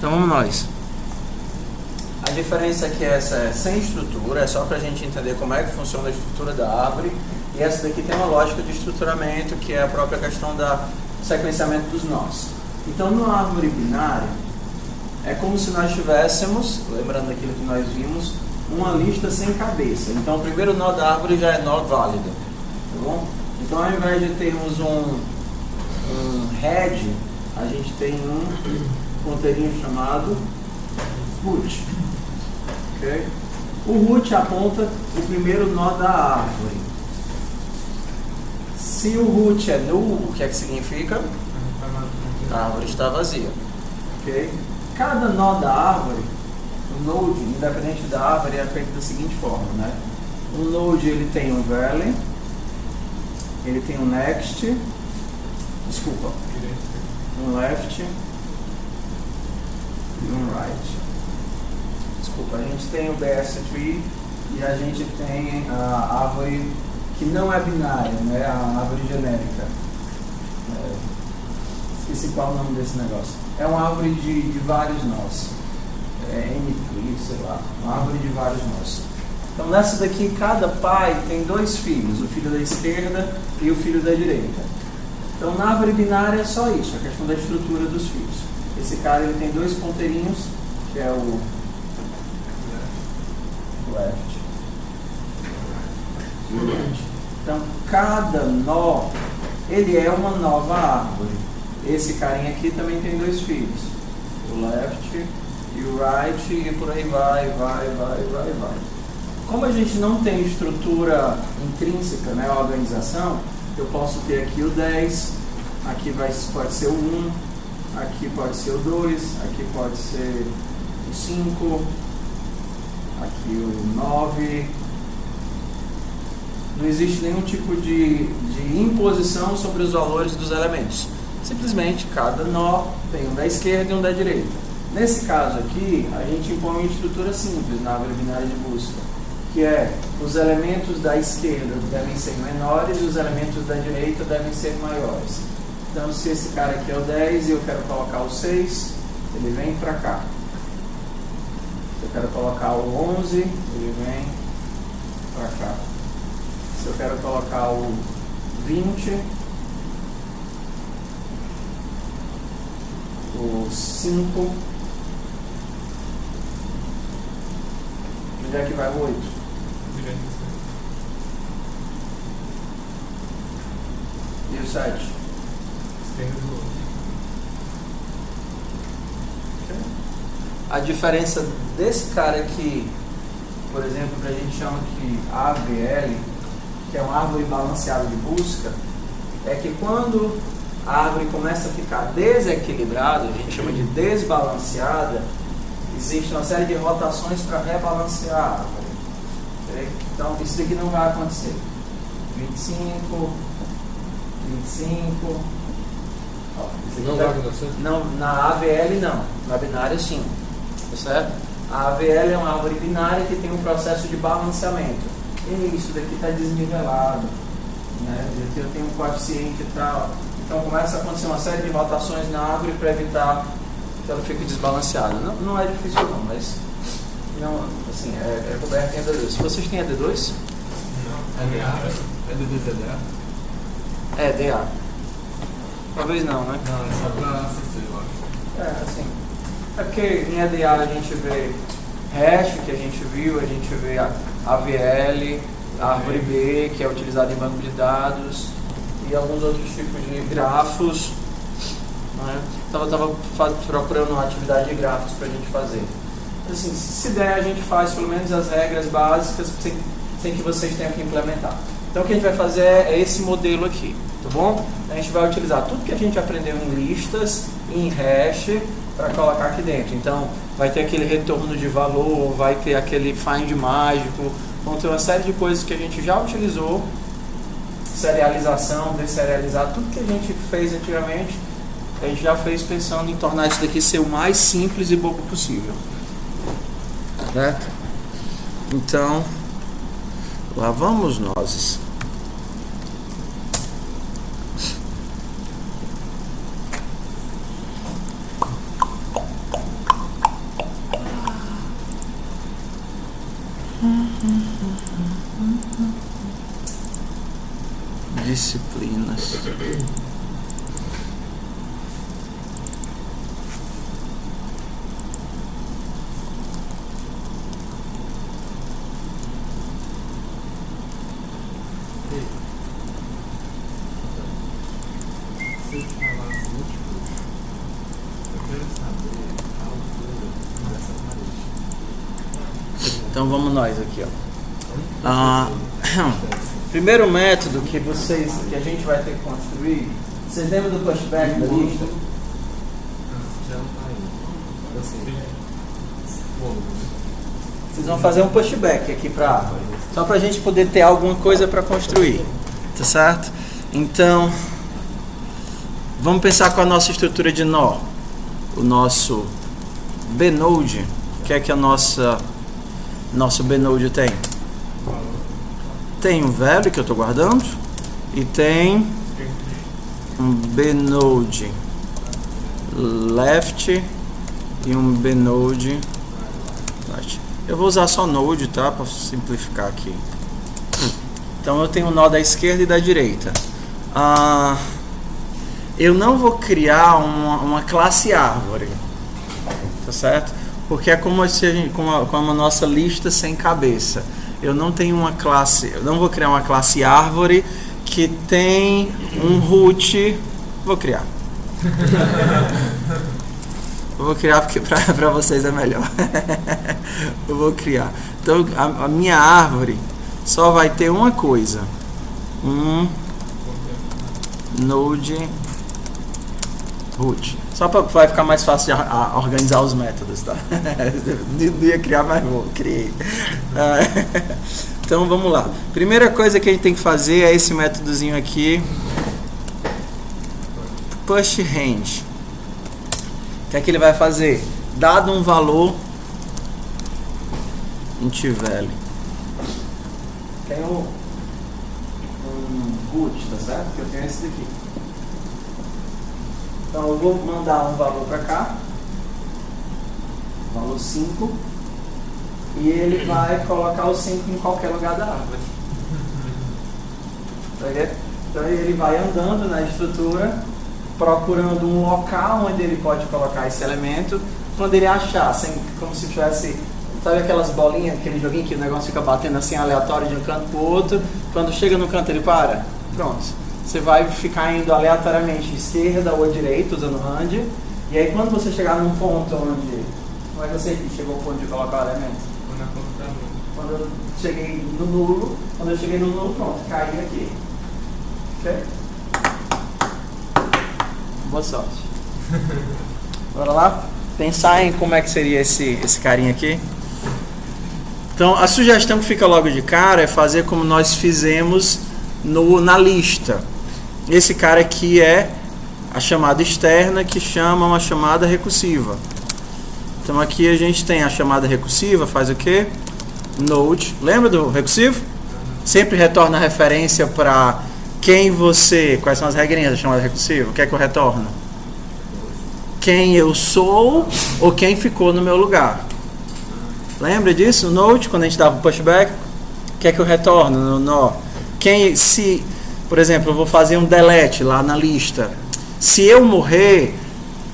Então vamos nós. A diferença é que essa é sem estrutura, é só para a gente entender como é que funciona a estrutura da árvore. E essa daqui tem uma lógica de estruturamento, que é a própria questão do sequenciamento dos nós. Então, numa árvore binária, é como se nós tivéssemos, lembrando daquilo que nós vimos, uma lista sem cabeça. Então, o primeiro nó da árvore já é nó válido. Tá bom? Então, ao invés de termos um head, a gente tem um ponteirinho chamado root. Okay? O root aponta o primeiro nó da árvore. Se o root é null, o que é que significa? A árvore está vazia. Okay? Cada nó da árvore, o node, independente da árvore, é feito da seguinte forma, né? Um node ele tem um valley, ele tem um next, um left e um right. A gente tem o BS tree e a gente tem a árvore que não é binária, né? A árvore genérica. Esqueci qual é o nome desse negócio. É uma árvore de vários nós. M-tree, sei lá. Uma árvore de vários nós. Então nessa daqui, cada pai tem dois filhos, o filho da esquerda e o filho da direita. Então na árvore binária é só isso, a questão da estrutura dos filhos. Esse cara ele tem dois ponteirinhos, que é o left e o right. Então cada nó ele é uma nova árvore. Esse carinha aqui também tem dois filhos, o left e o right, e por aí vai. Como a gente não tem estrutura intrínseca, né, organização, eu posso ter aqui o 10, aqui pode ser o 1, aqui pode ser o 2, aqui pode ser o 5, aqui o 9. Não existe nenhum tipo de imposição sobre os valores dos elementos. Simplesmente cada nó tem um da esquerda e um da direita. Nesse caso aqui, a gente impõe uma estrutura simples na árvore binária de busca, que é os elementos da esquerda devem ser menores e os elementos da direita devem ser maiores. Então, se esse cara aqui é o 10 e eu quero colocar o 6, ele vem para cá. Se eu quero colocar o 11, ele vem para cá. Se eu quero colocar o 20, o 5, onde é que vai o 8? E o 7? A diferença desse cara aqui, por exemplo, que a gente chama de AVL, que é uma árvore balanceada de busca, é que quando a árvore começa a ficar desequilibrada, a gente chama de desbalanceada, existe uma série de rotações para rebalancear a árvore. Okay? Então, isso daqui não vai acontecer. 25, ó, não vai acontecer? Não, na AVL não, na binária sim, tá certo? A AVL é uma árvore binária que tem um processo de balanceamento. E isso daqui está desnivelado, né? Aqui eu tenho um coeficiente e tal. Então começa a acontecer uma série de rotações na árvore para evitar que ela fique desbalanceada. Não é difícil não, mas não, assim, é coberto em ED2. Vocês têm ED2? Não, ED2 é DA? É, DA. Talvez não, né? Não, é só para CC, eu acho. É, assim. É porque em EDA a gente vê hash, que a gente viu, a gente vê a AVL, a árvore B, que é utilizada em banco de dados, e alguns outros tipos de grafos. Né? Então eu estava procurando uma atividade de grafos para a gente fazer. Assim, se der, a gente faz pelo menos as regras básicas sem que vocês tenham que implementar. Então o que a gente vai fazer é esse modelo aqui, tá bom? A gente vai utilizar tudo que a gente aprendeu em listas, em hash, para colocar aqui dentro. Então vai ter aquele retorno de valor, vai ter aquele find mágico, vão ter uma série de coisas que a gente já utilizou, serialização, deserializar, tudo que a gente fez antigamente, a gente já fez pensando em tornar isso daqui ser o mais simples e bobo possível. Certo? Então, lá vamos nós. disciplinas. Então vamos nós aqui, ó. Primeiro método que a gente vai ter que construir. Vocês lembram do pushback da lista? Vocês vão fazer um pushback aqui para a árvore, só para a gente poder ter alguma coisa para construir, tá certo? Então vamos pensar com a nossa estrutura de nó, o nosso B-node. O que é que a nosso B-node tem? Tem um value que eu estou guardando e tem um B-node left e um B-node right. Eu vou usar só node, tá? Para simplificar aqui. Então eu tenho um nó da esquerda e da direita. Eu não vou criar uma classe árvore, tá certo? Porque é como a nossa lista sem cabeça. Eu não tenho uma classe, eu não vou criar uma classe árvore que tem um root. Vou criar. Eu vou criar porque para vocês é melhor. Eu vou criar. Então a minha árvore só vai ter uma coisa. Node root. Só vai ficar mais fácil de organizar os métodos, tá? Não ia criar, mas criei. Então vamos lá. Primeira coisa que a gente tem que fazer é esse métodozinho aqui, push range. O que é que ele vai fazer? Dado um valor int value, tem um root, tá certo? Que eu tenho esse daqui. Então eu vou mandar um valor para cá, valor 5, e ele vai colocar o 5 em qualquer lugar da árvore. Então ele vai andando na estrutura, procurando um local onde ele pode colocar esse elemento. Quando ele achar, como se tivesse, sabe aquelas bolinhas, aquele joguinho que o negócio fica batendo assim aleatório de um canto para o outro, quando chega no canto ele para? Pronto. Você vai ficar indo aleatoriamente esquerda ou direita usando rand, e aí quando você chegar num ponto onde, como é que você chegou ao ponto de colocar o elemento? Quando eu cheguei no nulo, pronto, caí aqui. Ok? Boa sorte. Bora lá? Pensar em como é que seria esse carinha aqui. Então a sugestão que fica logo de cara é fazer como nós fizemos na lista. Esse cara aqui é a chamada externa, que chama uma chamada recursiva. Então aqui a gente tem a chamada recursiva, faz o quê? Node. Lembra do recursivo? Sempre retorna a referência para quais são as regrinhas da chamada recursiva? O que é que eu retorno? Quem eu sou ou quem ficou no meu lugar. Lembra disso? No Node, quando a gente dava o pushback, o que é que eu retorno no nó? Por exemplo, eu vou fazer um delete lá na lista. Se eu morrer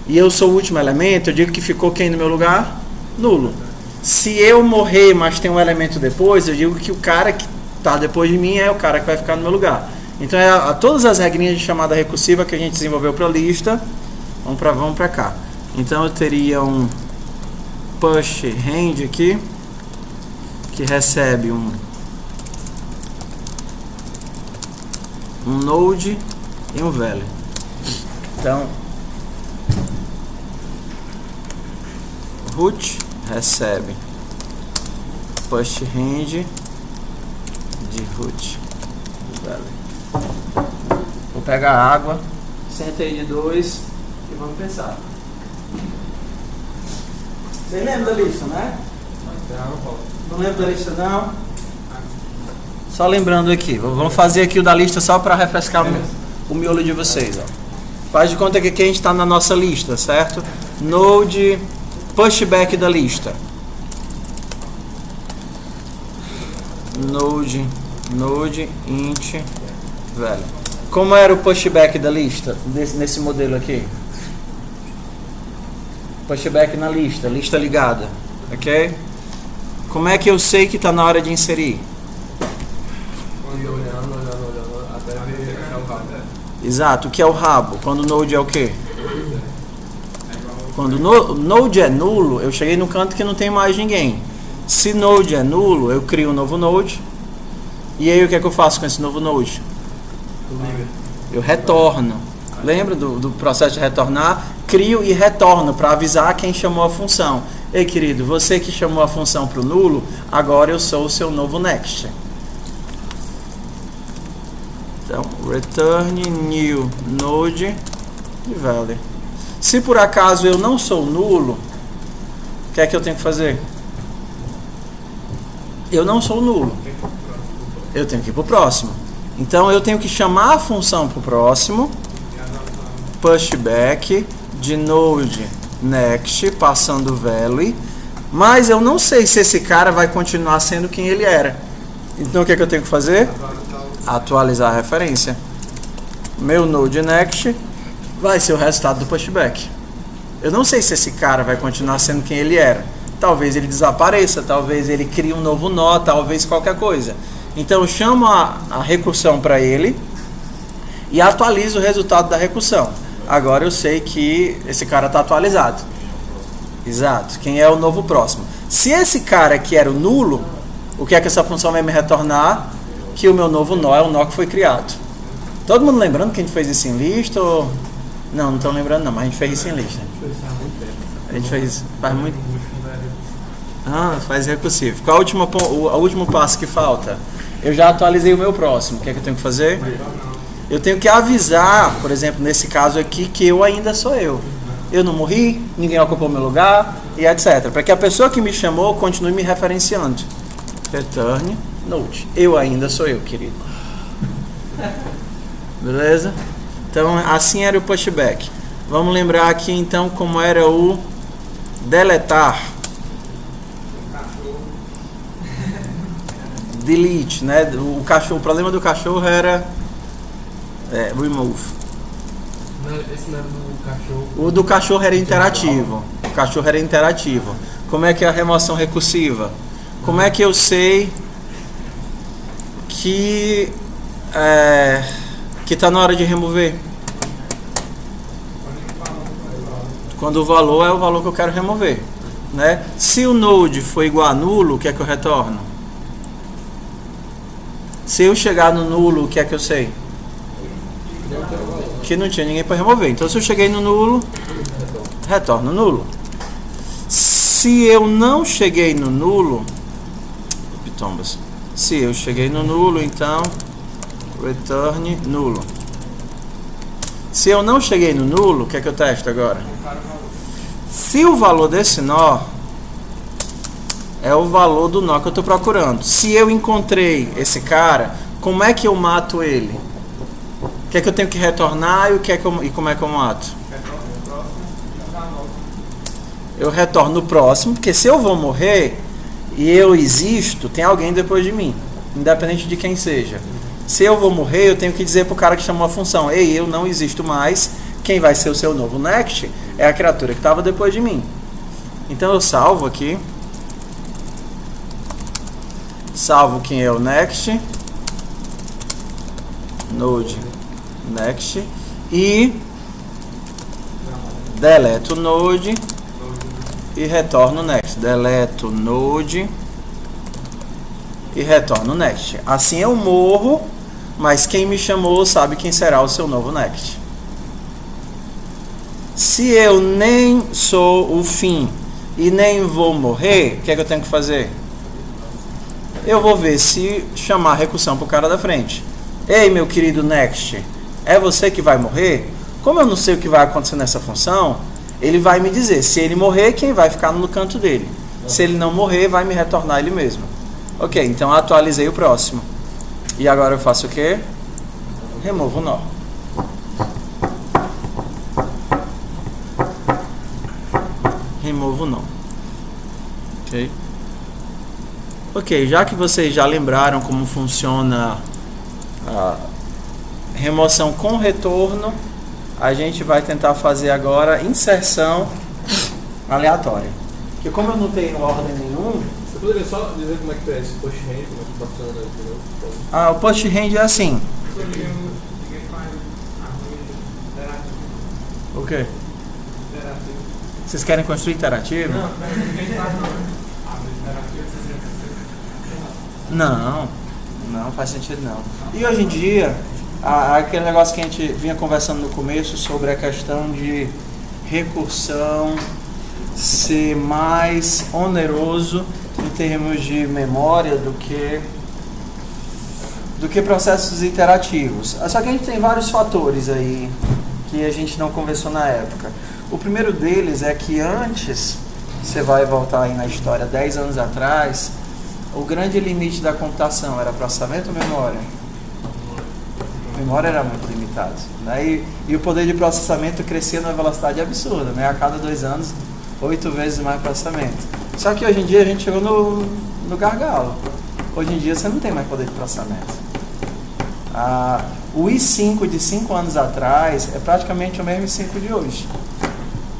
e eu sou o último elemento, eu digo que ficou quem no meu lugar? Nulo. Se eu morrer, mas tem um elemento depois, eu digo que o cara que está depois de mim é o cara que vai ficar no meu lugar. Então, todas as regrinhas de chamada recursiva que a gente desenvolveu para a lista, vamos para cá. Então, eu teria um push range aqui, que recebe um node e um value. Então, root recebe push range de root value. Vou pegar a água, senta aí de 2 e vamos pensar. Vocês lembram da lista, né? Não lembro da lista não? Só lembrando aqui, vamos fazer aqui o da lista só para refrescar o miolo de vocês. Ó. Faz de conta que aqui a gente está na nossa lista, certo? Node pushback da lista. Node int value. Como era o pushback da lista, nesse modelo aqui? Pushback na lista, lista ligada, ok? Como é que eu sei que está na hora de inserir? Olhando, até ver achar o rabo. Exato, o que é o rabo? Quando o node é o quê? Quando o node é nulo, eu cheguei no canto que não tem mais ninguém. Se node é nulo, eu crio um novo node. E aí o que é que eu faço com esse novo node? Eu retorno. Lembra do processo de retornar? Crio e retorno para avisar quem chamou a função. Ei, querido, você que chamou a função para o nulo, agora eu sou o seu novo next. Então, return new node e value. Se por acaso eu não sou nulo, o que é que eu tenho que fazer? Eu não sou nulo. Eu tenho que ir para o próximo. Então eu tenho que chamar a função para o próximo. Pushback de node next, passando value. Mas eu não sei se esse cara vai continuar sendo quem ele era. Então o que é que eu tenho que fazer? Atualizar a referência. Meu node next vai ser o resultado do pushback. Eu não sei se esse cara vai continuar sendo quem ele era. Talvez ele desapareça, talvez ele crie um novo nó, talvez qualquer coisa. Então eu chamo a recursão para ele e atualizo o resultado da recursão. Agora eu sei que esse cara está atualizado. Exato. Quem é o novo próximo? Se esse cara que era o nulo, o que é que essa função vai me retornar? Que o meu novo nó é o nó que foi criado. Todo mundo lembrando que a gente fez isso em lista? Ou... Não estão lembrando não, mas a gente fez isso em lista. A gente fez faz muito. Faz recursivo. Qual o último passo que falta? Eu já atualizei o meu próximo. O que é que eu tenho que fazer? Eu tenho que avisar, por exemplo, nesse caso aqui, que eu ainda sou eu. Eu não morri, ninguém ocupou meu lugar, e etc. Para que a pessoa que me chamou continue me referenciando. Return node. Eu ainda sou eu, querido. Beleza? Então, assim era o pushback. Vamos lembrar aqui, então, como era o deletar. Delete, né? O problema do cachorro era remove. Esse não era do cachorro. O do cachorro era interativo. O cachorro era interativo. Como é que é a remoção recursiva? Como é que eu sei que está na hora de remover? Quando o valor é o valor que eu quero remover, né? Se o node for igual a nulo, o que é que eu retorno? Se eu chegar no nulo, o que é que eu sei? Que não tinha ninguém para remover. Então, se eu cheguei no nulo, retorno nulo. Se eu não cheguei no nulo, se eu cheguei no nulo, então return nulo. Se eu não cheguei no nulo, o que é que eu testo agora? Se o valor desse nó é o valor do nó que eu estou procurando. Se eu encontrei esse cara, como é que eu mato ele? O que é que eu tenho que retornar e como é que eu mato? Eu retorno no próximo, porque se eu vou morrer e eu existo, tem alguém depois de mim, independente de quem seja. Se eu vou morrer, eu tenho que dizer para o cara que chamou a função: ei, eu não existo mais, quem vai ser o seu novo next é a criatura que estava depois de mim. Então eu salvo aqui. Salvo quem é o next. Node next. E deleto o node e retorno next. Deleto node e retorno next. Assim eu morro, mas quem me chamou sabe quem será o seu novo next. Se eu nem sou o fim e nem vou morrer, o que é que eu tenho que fazer? Eu vou ver se chamar a recursão para o cara da frente. Ei, meu querido next, é você que vai morrer? Como eu não sei o que vai acontecer nessa função, ele vai me dizer. Se ele morrer, quem vai ficar no canto dele? Se ele não morrer, vai me retornar ele mesmo. Ok, então atualizei o próximo. E agora eu faço o quê? Removo o nó. Removo o nó. Ok? Ok, já que vocês já lembraram como funciona remoção com retorno, a gente vai tentar fazer agora inserção aleatória. Porque como eu não tenho ordem nenhuma... Você poderia só dizer como é que é esse post hand, como é que funciona de novo? o post hand é assim. O quê? Vocês querem construir interativo? Não, não faz sentido não. E hoje em dia, aquele negócio que a gente vinha conversando no começo sobre a questão de recursão ser mais oneroso em termos de memória do que processos interativos. Só que a gente tem vários fatores aí que a gente não conversou na época. O primeiro deles é que antes, você vai voltar aí na história 10 anos atrás, o grande limite da computação era processamento ou memória? A memória era muito limitada, né? E o poder de processamento crescia numa velocidade absurda, né? A cada 2 anos, 8 vezes mais processamento. Só que hoje em dia a gente chegou no gargalo. Hoje em dia você não tem mais poder de processamento. O i5 de 5 anos atrás é praticamente o mesmo i5 de hoje.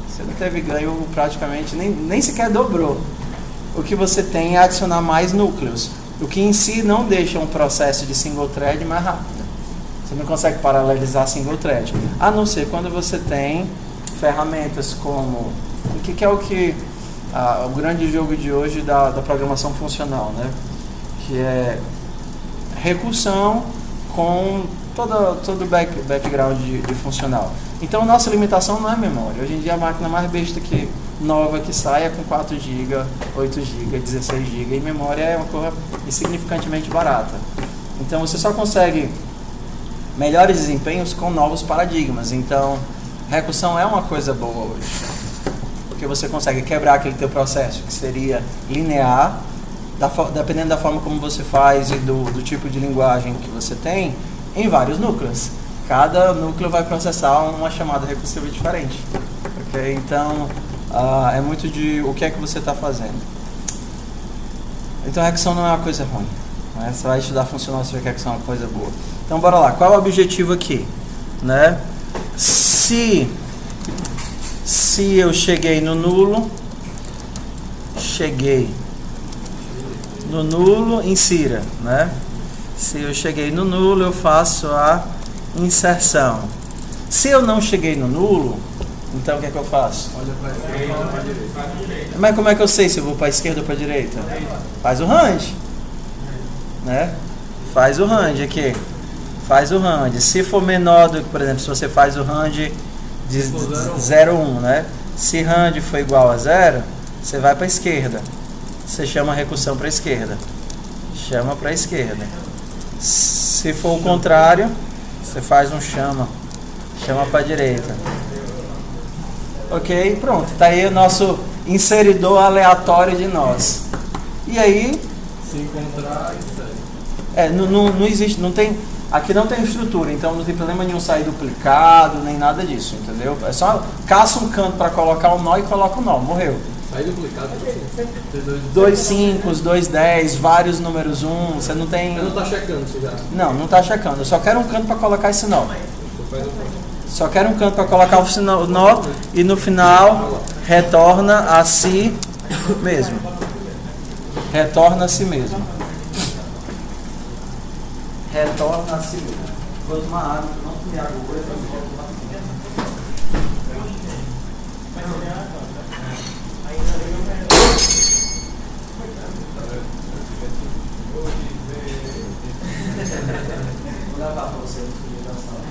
Você não teve ganho praticamente, nem sequer dobrou. O que você tem é adicionar mais núcleos, o que em si não deixa um processo de single thread mais rápido. Você não consegue paralelizar single thread, a não ser quando você tem ferramentas como o que é o grande jogo de hoje da programação funcional, né? Que é recursão com todo o background de funcional. Então a nossa limitação não é memória. Hoje em dia a máquina mais besta nova que sai é com 4 GB, 8 GB, 16 GB, e memória é uma coisa insignificantemente barata. Então você só consegue melhores desempenhos com novos paradigmas. Então recursão é uma coisa boa hoje, porque você consegue quebrar aquele teu processo que seria linear, dependendo da forma como você faz e do tipo de linguagem que você tem, em vários núcleos. Cada núcleo vai processar uma chamada recursiva diferente. Okay? Então, é muito de o que é que você está fazendo. Então, a recursão não é uma coisa ruim. Né? Você vai estudar funcional, você vê que a recursão é uma coisa boa. Então, bora lá. Qual é o objetivo aqui? Né? Se eu cheguei no nulo, insira, né? Se eu cheguei no nulo, eu faço a inserção. Se eu não cheguei no nulo, então o que é que eu faço? Olha para a esquerda ou para a direita. Mas como é que eu sei se eu vou para a esquerda ou para a direita? Faz o range, né? Faz o range aqui. Faz o range. Se for menor do que, por exemplo, se você faz o range de 0, 1, né? Se range for igual a 0, você vai para a esquerda. Você chama a recursão para a esquerda. Chama para a esquerda. Se for o contrário, você faz um chama para a direita. Ok? Pronto. Está aí o nosso inseridor aleatório de nós. E aí... Se encontrar, não existe, não tem... Aqui não tem estrutura, então não tem problema nenhum sair duplicado, nem nada disso, entendeu? É só caça um canto para colocar o nó e coloca o nó. Morreu. Sair duplicado, 2 5, 2 10, vários números 1, você não tem... Você não está checando isso já? Não está checando. Eu só quero um canto para colocar esse nó. Só quero um canto para colocar o nó e no final retorna a si mesmo. Retorna a si mesmo. Retorna a si mesmo. Vou tomar água, não tomei água hoje. Vou levar para você no fim da sala.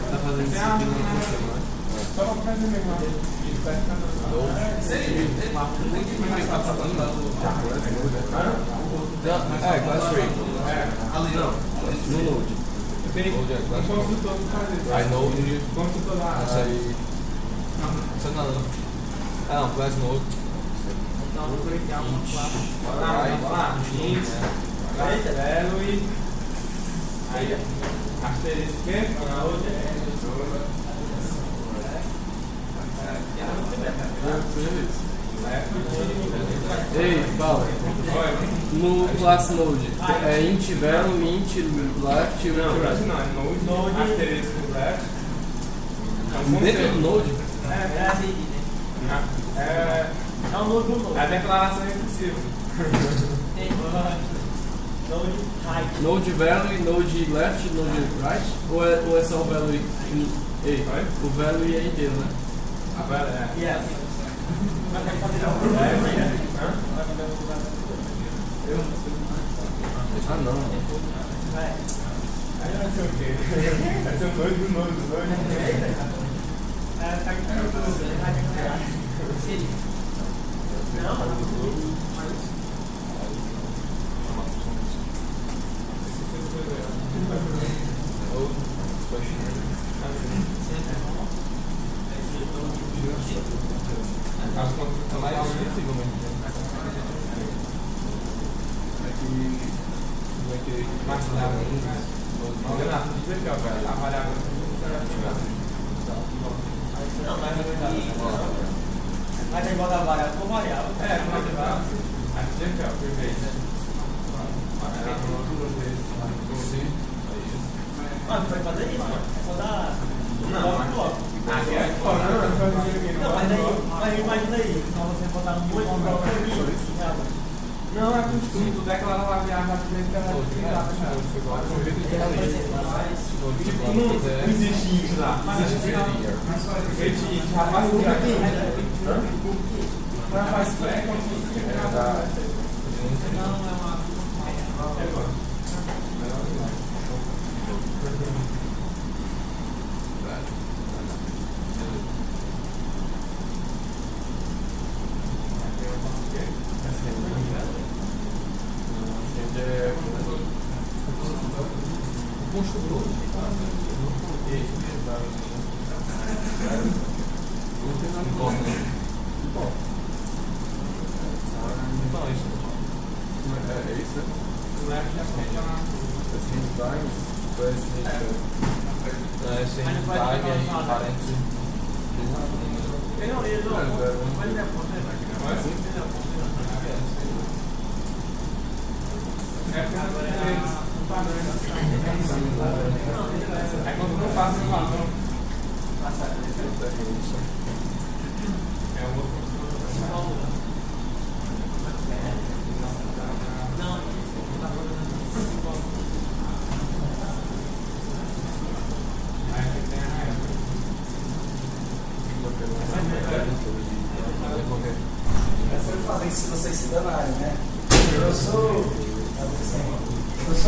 Tá fazendo isso aqui no class rate. No load. Tem um construtor que faz isso. Aí Node. Construtor lá. Aí. Não, Class Node. Então, vou clicar uma classe. Bora lá. Int. Value. Aí, asterisco que? Ei, Paulo. No class node é int value, int left e right. Não, é node asterisco left. Dentro do node? É assim. É um node do node. É a declaração recursiva. Node value, node left, node right? Ou é só o value? Ei, o value é inteiro, né? A value é. Yeah. Ah, não. Aí vai ser o quê? Vai ser o node do node do node. As contas estão mais possivelmente. Mas dá não, Renato, diz aqui, ó, velho. A variável não, mas tem que botar a variável por variável. É, pode botar. Aqui aqui, ó, por vez. Mano, tu vai fazer isso, mano? É só dar. Não, mas imagina aí, então você botar um monte de bloco aqui. Não, é costume, tu declara uma viagem rapidamente que ela tipo, não existe isso lá. Existe isso. Rapaz, nunca tem. Rapaz, é como se não, é uma.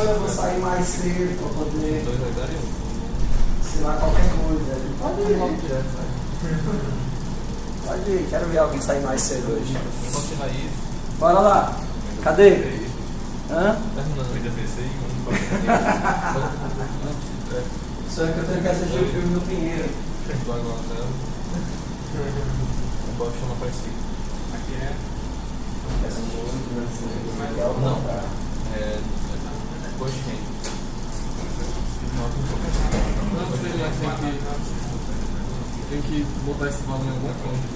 Eu vou sair mais cedo para poder, sei lá, qualquer coisa. Pode ir. Pode ir, quero ver alguém sair mais cedo hoje. Bora lá. Cadê? Hã? Só que eu tenho que assistir o filme no Pinheiro. Pode chamar para esse. Aqui é. Não. É. Push hand. Tem que botar esse valor em algum ponto.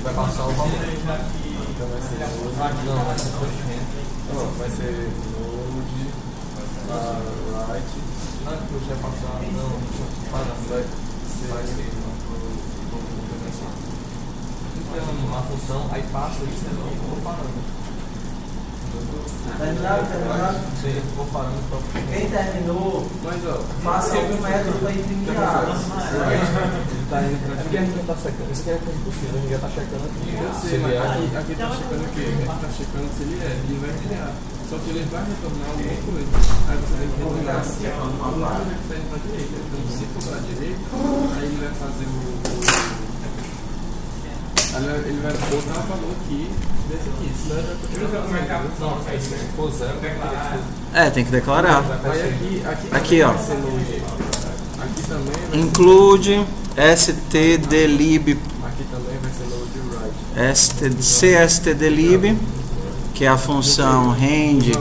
Vai passar o valor. Então vai ser node. Não, vai ser push hand. Não, vai ser node. Right. Não é que você vai passar. Não, vai ser. Então, uma função, aí passa isso, eu vou parando. Terminado? Sim, vou parando para. Quem terminou, faça algum método para imprimir água. Ele está indo para aqui. Aqui não está checando. Esse aqui é impossível, a gente já está checando aqui. Eu sei, mas aqui está checando o quê? Aqui está checando se ele é. Ele vai criar. Só que ele vai retornar alguma coisa. Aí você tem que retornar assim. O lado que está indo para a direita. Então, se for para a direita, aí ele vai fazer o. Ele vai botar o valor aqui, desse aqui. Senão ele vai continuar fazendo. Tem que declarar. Aí Aqui, ó. Aqui também vai Include stdlib. Aqui também vai ser load write. cstdlib, que é a função rend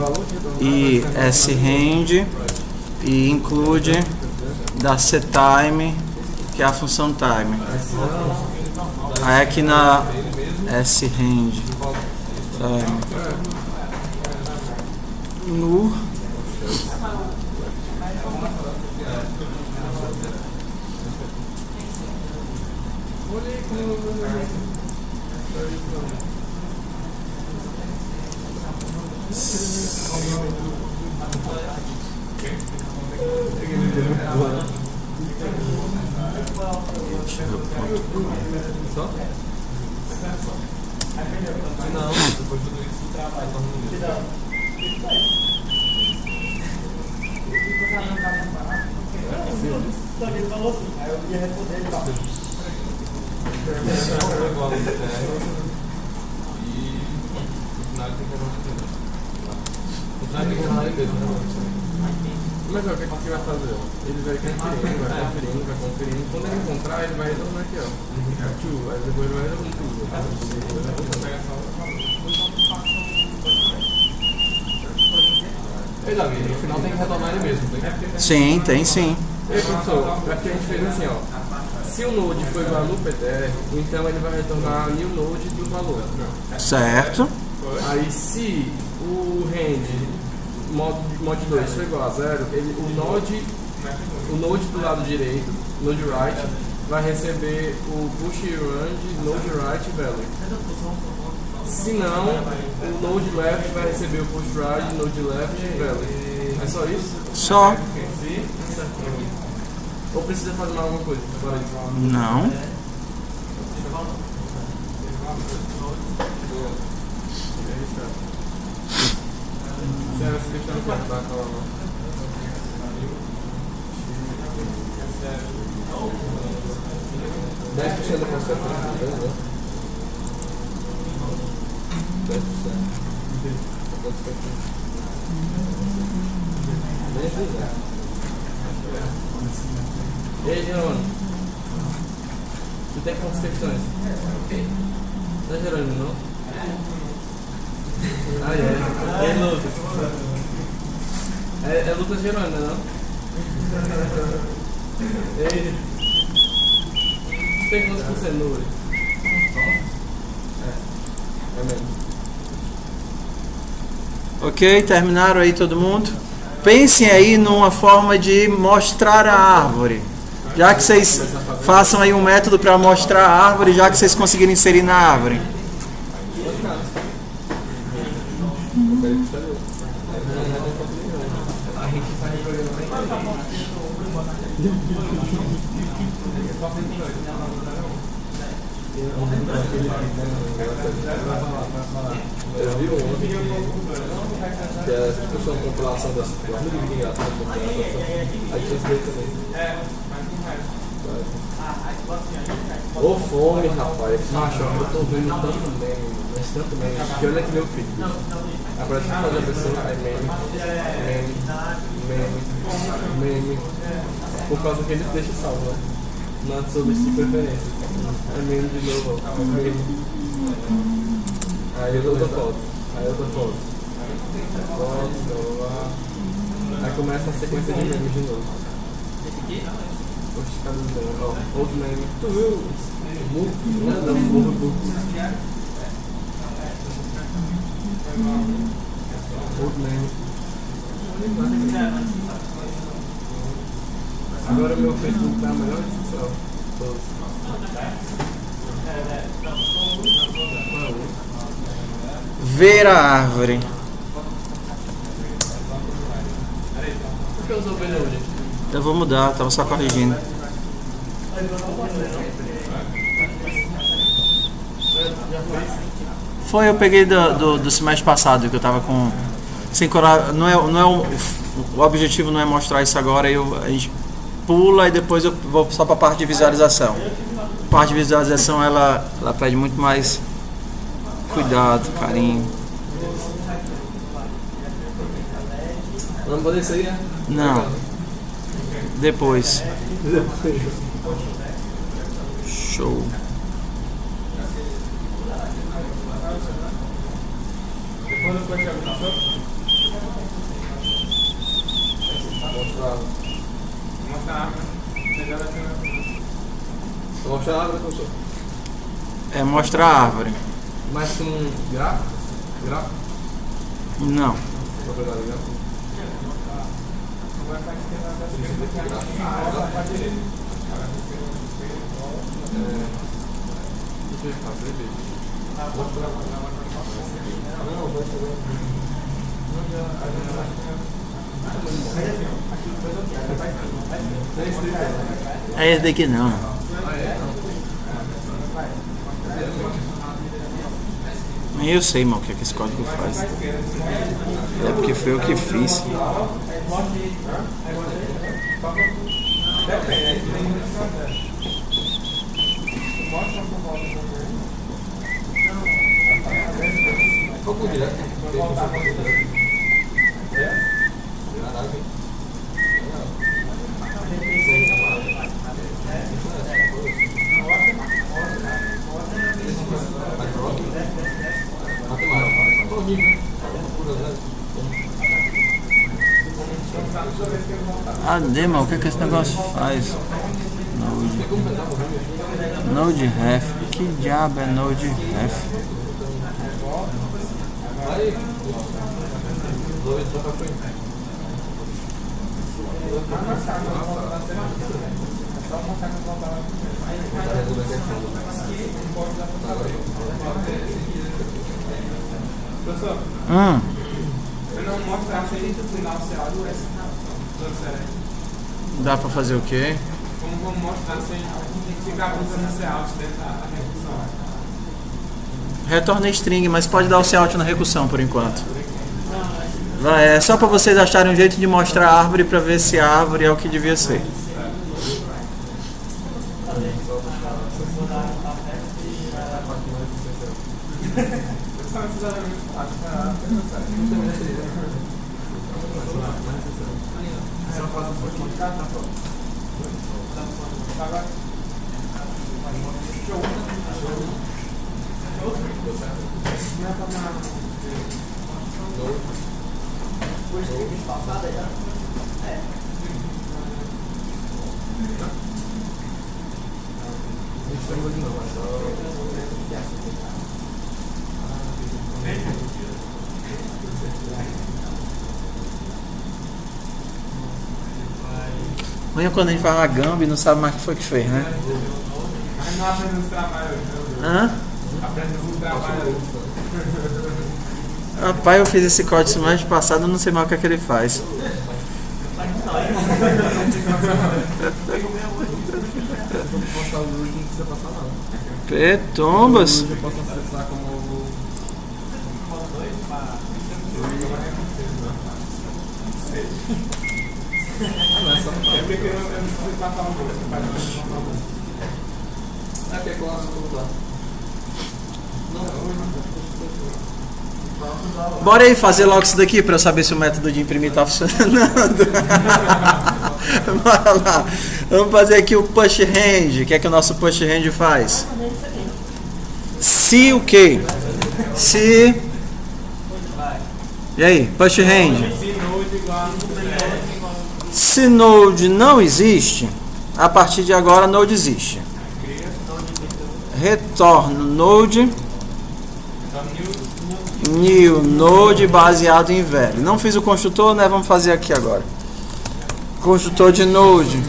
e srend, e include da ctime, que é a função time. Aí aqui na srend time no Só? Não, depois tudo isso trabalha. Ele falou assim, aí eu ia responder ele tal. Mas o que ele vai fazer? Ele vai conferindo. Quando ele encontrar, ele vai retornar aqui, ó. Aí depois ele vai retornar tudo. Ei, Davi, no final tem que retornar ele mesmo, tem? Sim, tem sim. Ei, professor, aqui a gente fez assim, ó. Se o node for igual no PTR, então ele vai retornar new node do valor. Certo. Aí se o range mod 2 for igual a 0, o node do lado direito, node right, vai receber o push range node right value. Se não, o node left vai receber o push right node left value. É só isso? Só. Ou precisa fazer mais alguma coisa fora isso? Não. Sério, essa questão aqui, tá? Calma lá. $10% da concepção, né? 10%. E aí, Jerônimo? Tu tem quantas questões? Não é Jerônimo, não? Ah, é. E aí, Lucas? É Lucas Jerônimo, não? E aí? Tu tem quantos por cento no hoje? É mesmo. Ok, terminaram aí todo mundo? Pensem aí numa forma de mostrar a árvore. Já que vocês façam aí um método para mostrar a árvore, já que vocês conseguirem inserir na árvore. Eu vi ontem que a discussão de compilação das muito engraçado a gente fez também. Ô fome, rapaz. Macho, eu tô vendo tanto meme, que olha que meu filho. Aparece que fazer a pessoa, aí meme. Por causa que ele deixa salvo, né? Na sua lista de preferência. É meme de novo, meme. Aí eu dou foto. Aí começa a sequência de memes de novo. Oxe, cadê o meme? Ó, outro meme. Tu viu? Não, outro meme. Agora meu Facebook tá a melhor discussão. Ver a árvore. Por que eu usou o hoje? Eu vou mudar, tava só corrigindo. Foi, eu peguei do semestre passado, que eu tava com... Sem coragem, o objetivo não é mostrar isso agora, a gente pula e depois eu vou só para a parte de visualização. parte de visualização ela pede muito mais cuidado, carinho. Vamos poder isso aí, né? Não. Depois. Show. Mostrar a árvore, professor. É mostrar a árvore. Mas com gráfico? Gráfico? Não. Propriedade gráfica? É esse daqui não. Nem eu sei, mal, o que é que esse código faz. É porque foi eu que fiz. Ah, Dema, o que é que esse negócio faz? Node.ref. Que diabo é Node.ref? Eu não mostrar sem disciplinar o celular do S. Dá pra fazer o quê? Como vamos mostrar sem ficar usando o CAUT dentro da recursão? Retorna string, mas pode dar o cout na recursão por enquanto. Vai, é só pra vocês acharem um jeito de mostrar a árvore pra ver se a árvore é o que devia ser. Amanhã quando a gente faz uma gamba e não sabe mais o que foi que fez, né? Mas não aprendemos trabalho. Hã? Aprendemos trabalho. Rapaz, eu fiz esse código semana passada, eu não sei mais o que é que ele faz. Petombas. Eu posso acessar como... É clássico lá. Bora aí fazer logo isso daqui pra eu saber se o método de imprimir tá funcionando. Bora lá. Vamos fazer aqui o push hand. O que é que o nosso push hand faz? Se o quê? Se... E aí? Push hand. Se Node não existe, a partir de agora Node existe. Retorno Node new Node baseado em velho. Não fiz o construtor, né? Vamos fazer aqui agora. Construtor de Node.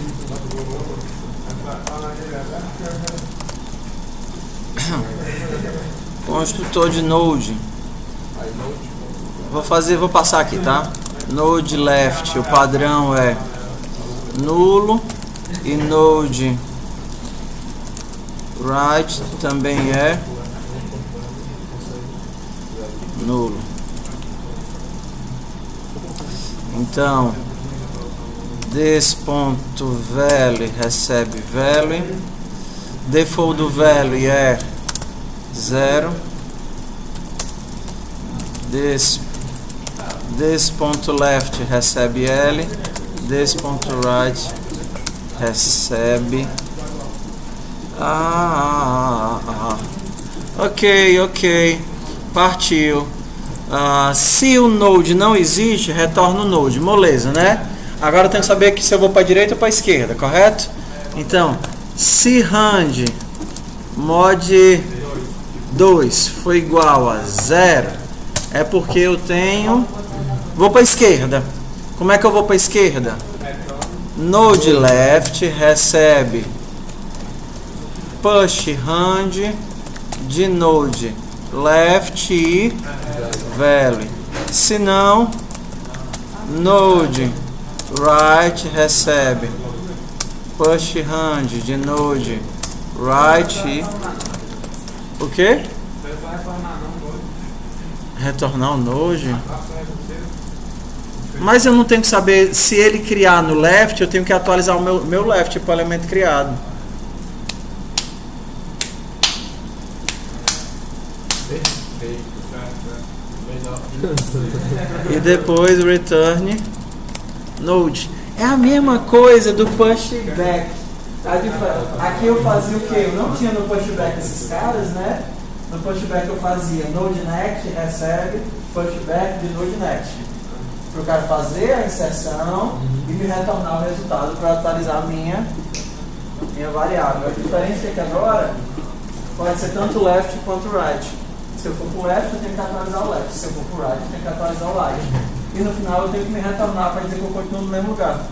Construtor de Node. Vou passar aqui, tá? Node left, o padrão é nulo e Node right também é nulo. Então, this.value recebe value, Default do value é 0. This.left recebe L. This.right recebe. Ok. Partiu. Se o node não existe, retorna o node. Moleza, né? Agora eu tenho que saber que se eu vou para a direita ou para a esquerda, correto? Então, se rand mod 2 foi igual a 0, é porque eu tenho... Vou para a esquerda. Como é que eu vou para a esquerda? Node left recebe push rand de node left e value. Se não, node right recebe push rand de node right e... O que? Retornar o node? Mas eu não tenho que saber se ele criar no left, eu tenho que atualizar o meu left para o elemento criado. E depois return node. É a mesma coisa do pushback. Aqui eu fazia o que? Eu não tinha no pushback esses caras, né? No pushback eu fazia node next recebe pushback de node next. Para o cara fazer a inserção e me retornar o resultado para atualizar a minha variável. A diferença é que agora pode ser tanto left quanto right. Se eu for para o left, eu tenho que atualizar o left. Se eu for para o right, eu tenho que atualizar o right. E no final eu tenho que me retornar para dizer que eu continuo no mesmo lugar.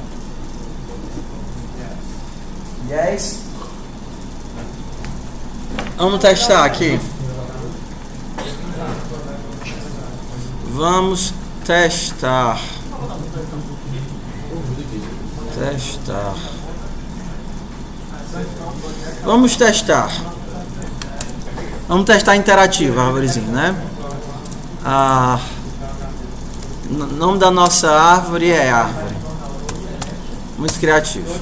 Yes? Vamos testar aqui. Vamos testar. Vamos testar. Vamos testar interativo, a árvorezinha, né? O nome da nossa árvore é árvore. Muito criativo.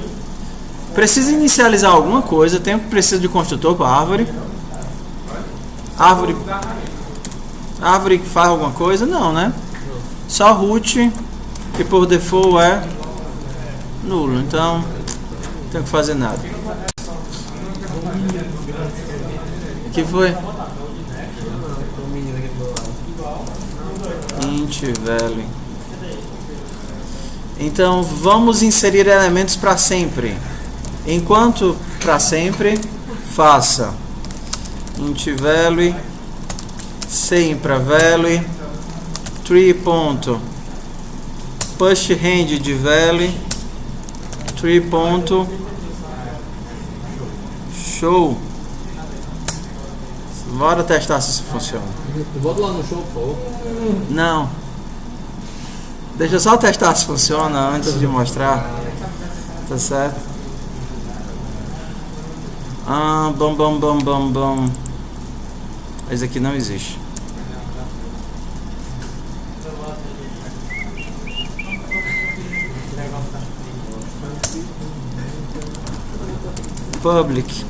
Precisa inicializar alguma coisa. Precisa de construtor para a árvore. Árvore que faz alguma coisa? Não, né? Só root, que por default é nulo. Então, não tem que fazer nada. O que foi? Int value. Então, vamos inserir elementos para sempre. Enquanto para sempre, faça int value sem para value tree ponto push range de value tree ponto show. Bora testar se isso funciona. Bota lá no show, por favor. Não. Deixa eu só testar se funciona antes de mostrar. Tá certo? Bom. Esse aqui não existe. Public.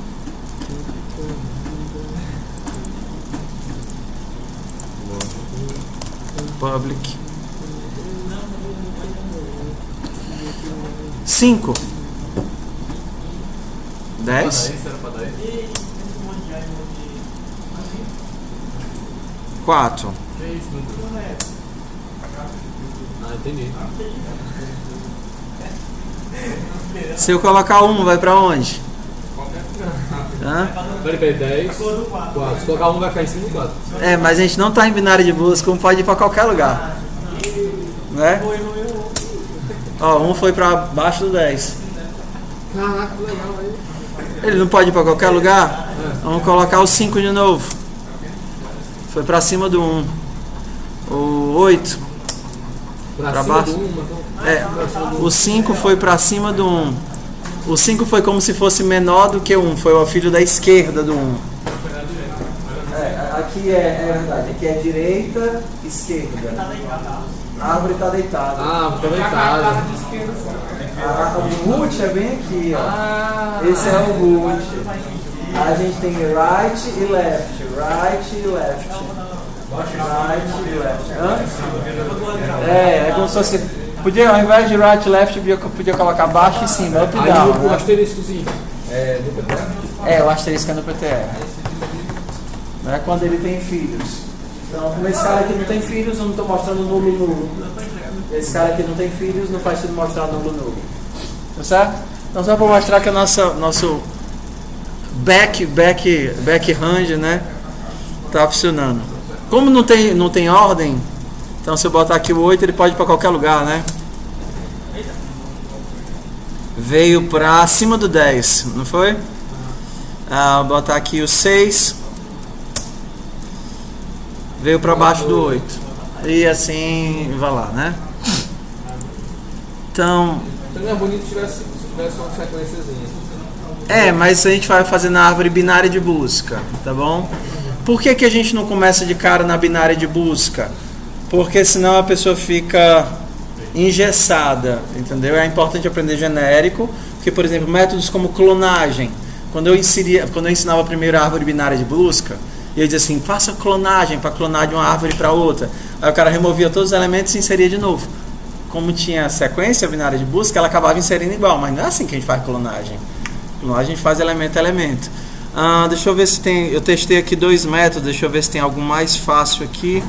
Public. 5. 10. 4. Entendi. Se eu colocar 1, vai pra onde? Peraí, 10. 4. Se colocar 1, vai ficar em cima do 4. É, mas a gente não tá em binário de busca, 1 pode ir pra qualquer lugar. Né? Ó, 1 foi pra baixo do 10. Caraca, que legal aí. Ele não pode ir pra qualquer lugar? Vamos colocar o 5 de novo. Foi pra cima do 1. O 8. Pra baixo. O 5 foi pra cima do 1. O 5 foi como se fosse menor do que o 1. Foi o filho da esquerda do 1. Aqui é verdade. Aqui é direita, esquerda. A árvore tá deitada. Tá deitada. O root é bem aqui, ó. Esse é o root. A gente tem right e left, right e left. Right e left. Hã? É como se fosse. Podia, ao invés de right e left, podia colocar baixo e cima, up e down. Aí o asteriscozinho. No PTR? O asterisco é no PTR. Não é quando ele tem filhos. Então, como esse cara aqui não tem filhos, eu não estou mostrando nulo. Esse cara aqui não tem filhos, não faz sentido mostrar nulo. Tá certo? Então, só para mostrar que o nosso back range, né, tá funcionando. Como não tem ordem, então se eu botar aqui o 8, ele pode ir para qualquer lugar, né? Veio para acima do 10, não foi? Vou botar aqui o 6. Veio para baixo do 8. E assim vai lá, né? Então. Seria bonito se tivesse uma sequenciazinha. Mas a gente vai fazer na árvore binária de busca, tá bom? Por que a gente não começa de cara na binária de busca? Porque senão a pessoa fica engessada, entendeu? É importante aprender genérico, porque, por exemplo, métodos como clonagem. Quando eu ensinava a primeira árvore binária de busca, eu dizia assim, faça clonagem para clonar de uma árvore para outra. Aí o cara removia todos os elementos e inseria de novo. Como tinha sequência binária de busca, ela acabava inserindo igual, mas não é assim que a gente faz clonagem. Clonagem a gente faz elemento a elemento. Deixa eu ver se tem. Eu testei aqui 2 métodos, deixa eu ver se tem algum mais fácil aqui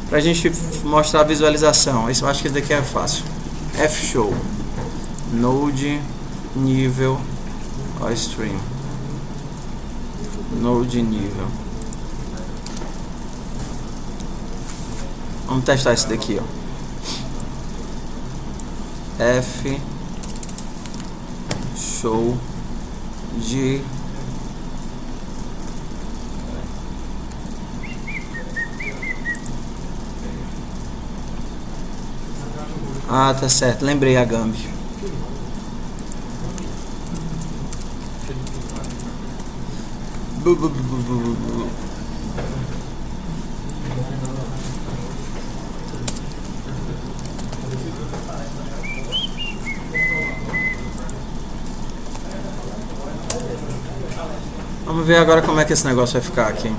pra gente mostrar a visualização. Eu acho que esse daqui é fácil. F-show. Node, nível, stream. Node, nível. Vamos testar esse daqui, ó. F show de tá certo, lembrei a Gambi. Vamos ver agora como é que esse negócio vai ficar aqui.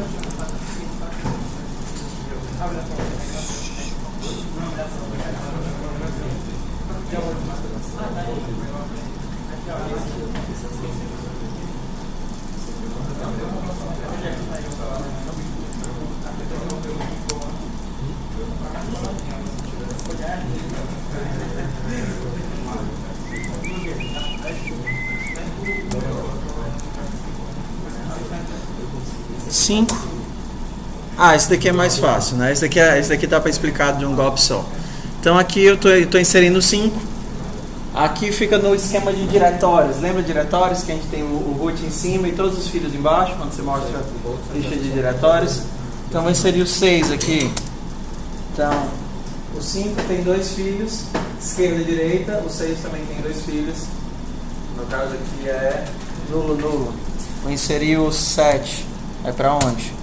Esse daqui é mais fácil, né? Esse daqui tá para explicar de um golpe só. Então aqui eu tô inserindo 5. Aqui fica no esquema de diretórios. Lembra diretórios que a gente tem o root em cima e todos os filhos embaixo, quando você mostra a lista de diretórios? Então vou inserir o 6 aqui. Então o 5 tem 2 filhos, esquerda e direita. O 6 também tem 2 filhos. No caso aqui é nulo. Vou inserir o 7. Vai para onde?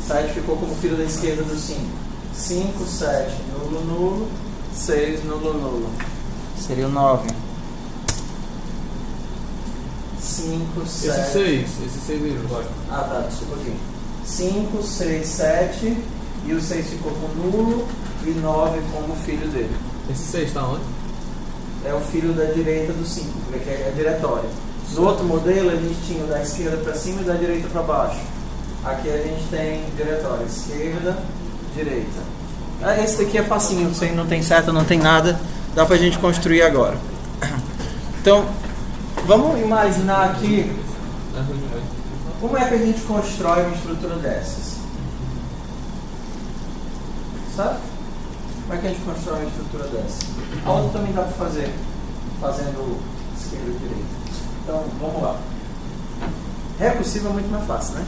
7 ficou como filho da esquerda do 5. 5, 7, nulo, 6, nulo. Seria o 9. 5, 7. Esse 6 mesmo, pode. Tá, desculpa aqui. 5, 6, 7. E o 6 ficou com nulo e 9 como filho dele. Esse 6 está onde? É o filho da direita do 5, porque é diretório. No outro modelo a gente tinha da esquerda para cima e da direita para baixo. Aqui a gente tem diretório, esquerda, direita. Esse daqui é facinho, você não tem seta, não tem nada, dá pra gente construir agora. Então, vamos imaginar aqui como é que a gente constrói uma estrutura dessas. Sabe? Como é que a gente constrói uma estrutura dessa? A outra também dá pra fazer, fazendo esquerda e direita. Então, vamos lá. Recursivo é muito mais fácil, né?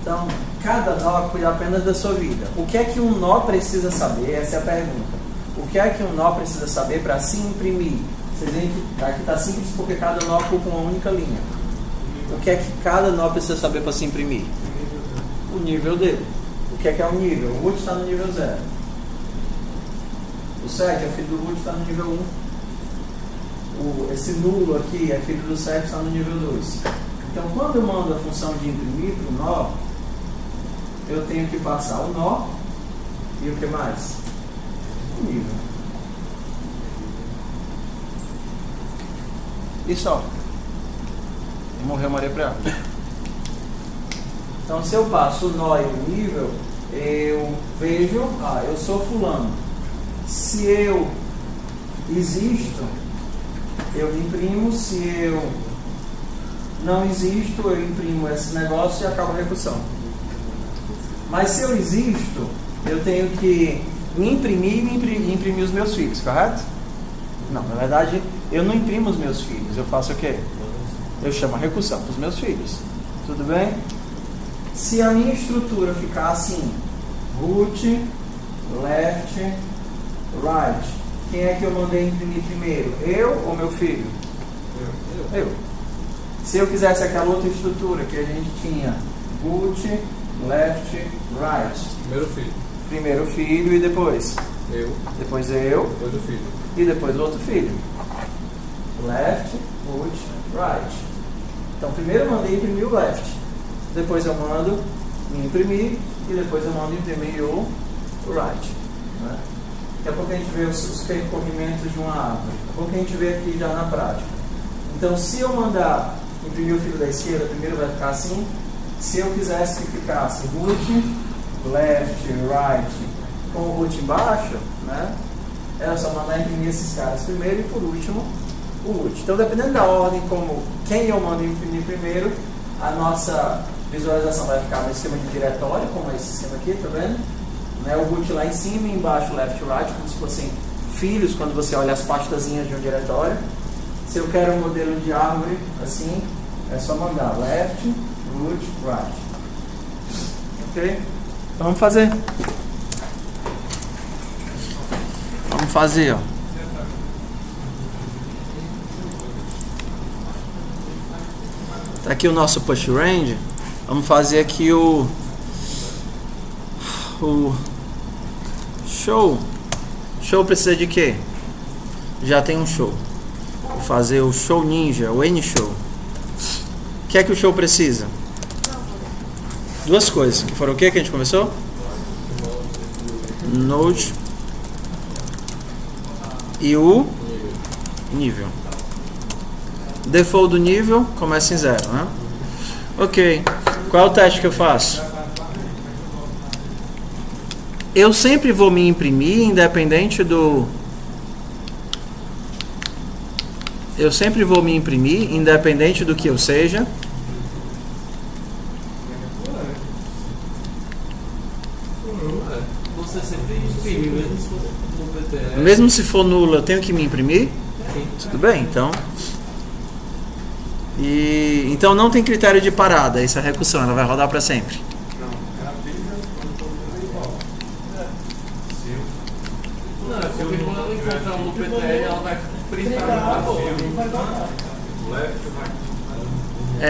Então, cada nó cuida apenas da sua vida. O que é que um nó precisa saber? Essa é a pergunta. O que é que um nó precisa saber para se imprimir? Vocês veem que aqui está simples porque cada nó ocupa uma única linha. O que é que cada nó precisa saber para se imprimir? O nível dele. O que é o nível? O root está no nível 0. O 7 é filho do root, está no nível 1. Esse nulo aqui é filho do 7, está no nível 2. Então, quando eu mando a função de imprimir para o nó, eu tenho que passar o nó e o que mais? O nível. E só. E morreu Maria Preá. Então, se eu passo o nó e o nível, eu vejo, eu sou fulano. Se eu existo, eu imprimo. Se eu não existo, eu imprimo esse negócio e acabo a recursão. Mas se eu existo, eu tenho que me imprimir e imprimir os meus filhos, correto? Não, na verdade, eu não imprimo os meus filhos. Eu faço o quê? Eu chamo a recursão para os meus filhos. Tudo bem? Se a minha estrutura ficar assim, root, left, right, quem é que eu mandei imprimir primeiro? Eu ou meu filho? Eu. Se eu quisesse aquela outra estrutura que a gente tinha, root, left, right. Primeiro filho e depois? Depois eu. Depois o filho. E depois o outro filho. Left, root, right. Então primeiro eu mandei imprimir o left. Depois eu mando me imprimir e depois eu mando imprimir o right. Né? Daqui a pouco a gente vê os percorrimentos de uma árvore. Daqui a pouco a gente vê aqui já na prática. Então se eu mandar imprimir o filo da esquerda, primeiro vai ficar assim. Se eu quisesse que ficasse root, left, right, com o root embaixo, né? Era só mandar imprimir esses caras primeiro e por último o root. Então dependendo da ordem, como quem eu mando imprimir primeiro, a nossa visualização vai ficar no esquema de diretório, como é esse esquema aqui, tá vendo? Né? O root lá em cima e embaixo left e right, como se fossem filhos, quando você olha as pastazinhas de um diretório. Se eu quero um modelo de árvore assim, é só mandar left, root, right. Ok? Então vamos fazer. Vamos fazer, ó. Tá aqui o nosso push range. Vamos fazer aqui o show. Show precisa de quê? Já tem um show. Vou fazer o show ninja, o N-show. O que é que o show precisa? Duas coisas. Que foram o que a gente começou? Node e o nível. Default do nível começa em 0, né? Ok. Qual é o teste que eu faço? Eu sempre vou me imprimir independente do... Eu sempre vou me imprimir independente do que eu seja. Você sempre imprime, mesmo se for no PTE. Mesmo se for nulo, eu tenho que me imprimir? Sim. Tudo bem, então. Então não tem critério de parada, essa recursão, ela vai rodar para sempre. Não, é porque quando ela encontrar um no PTE, ela vai printar a boa.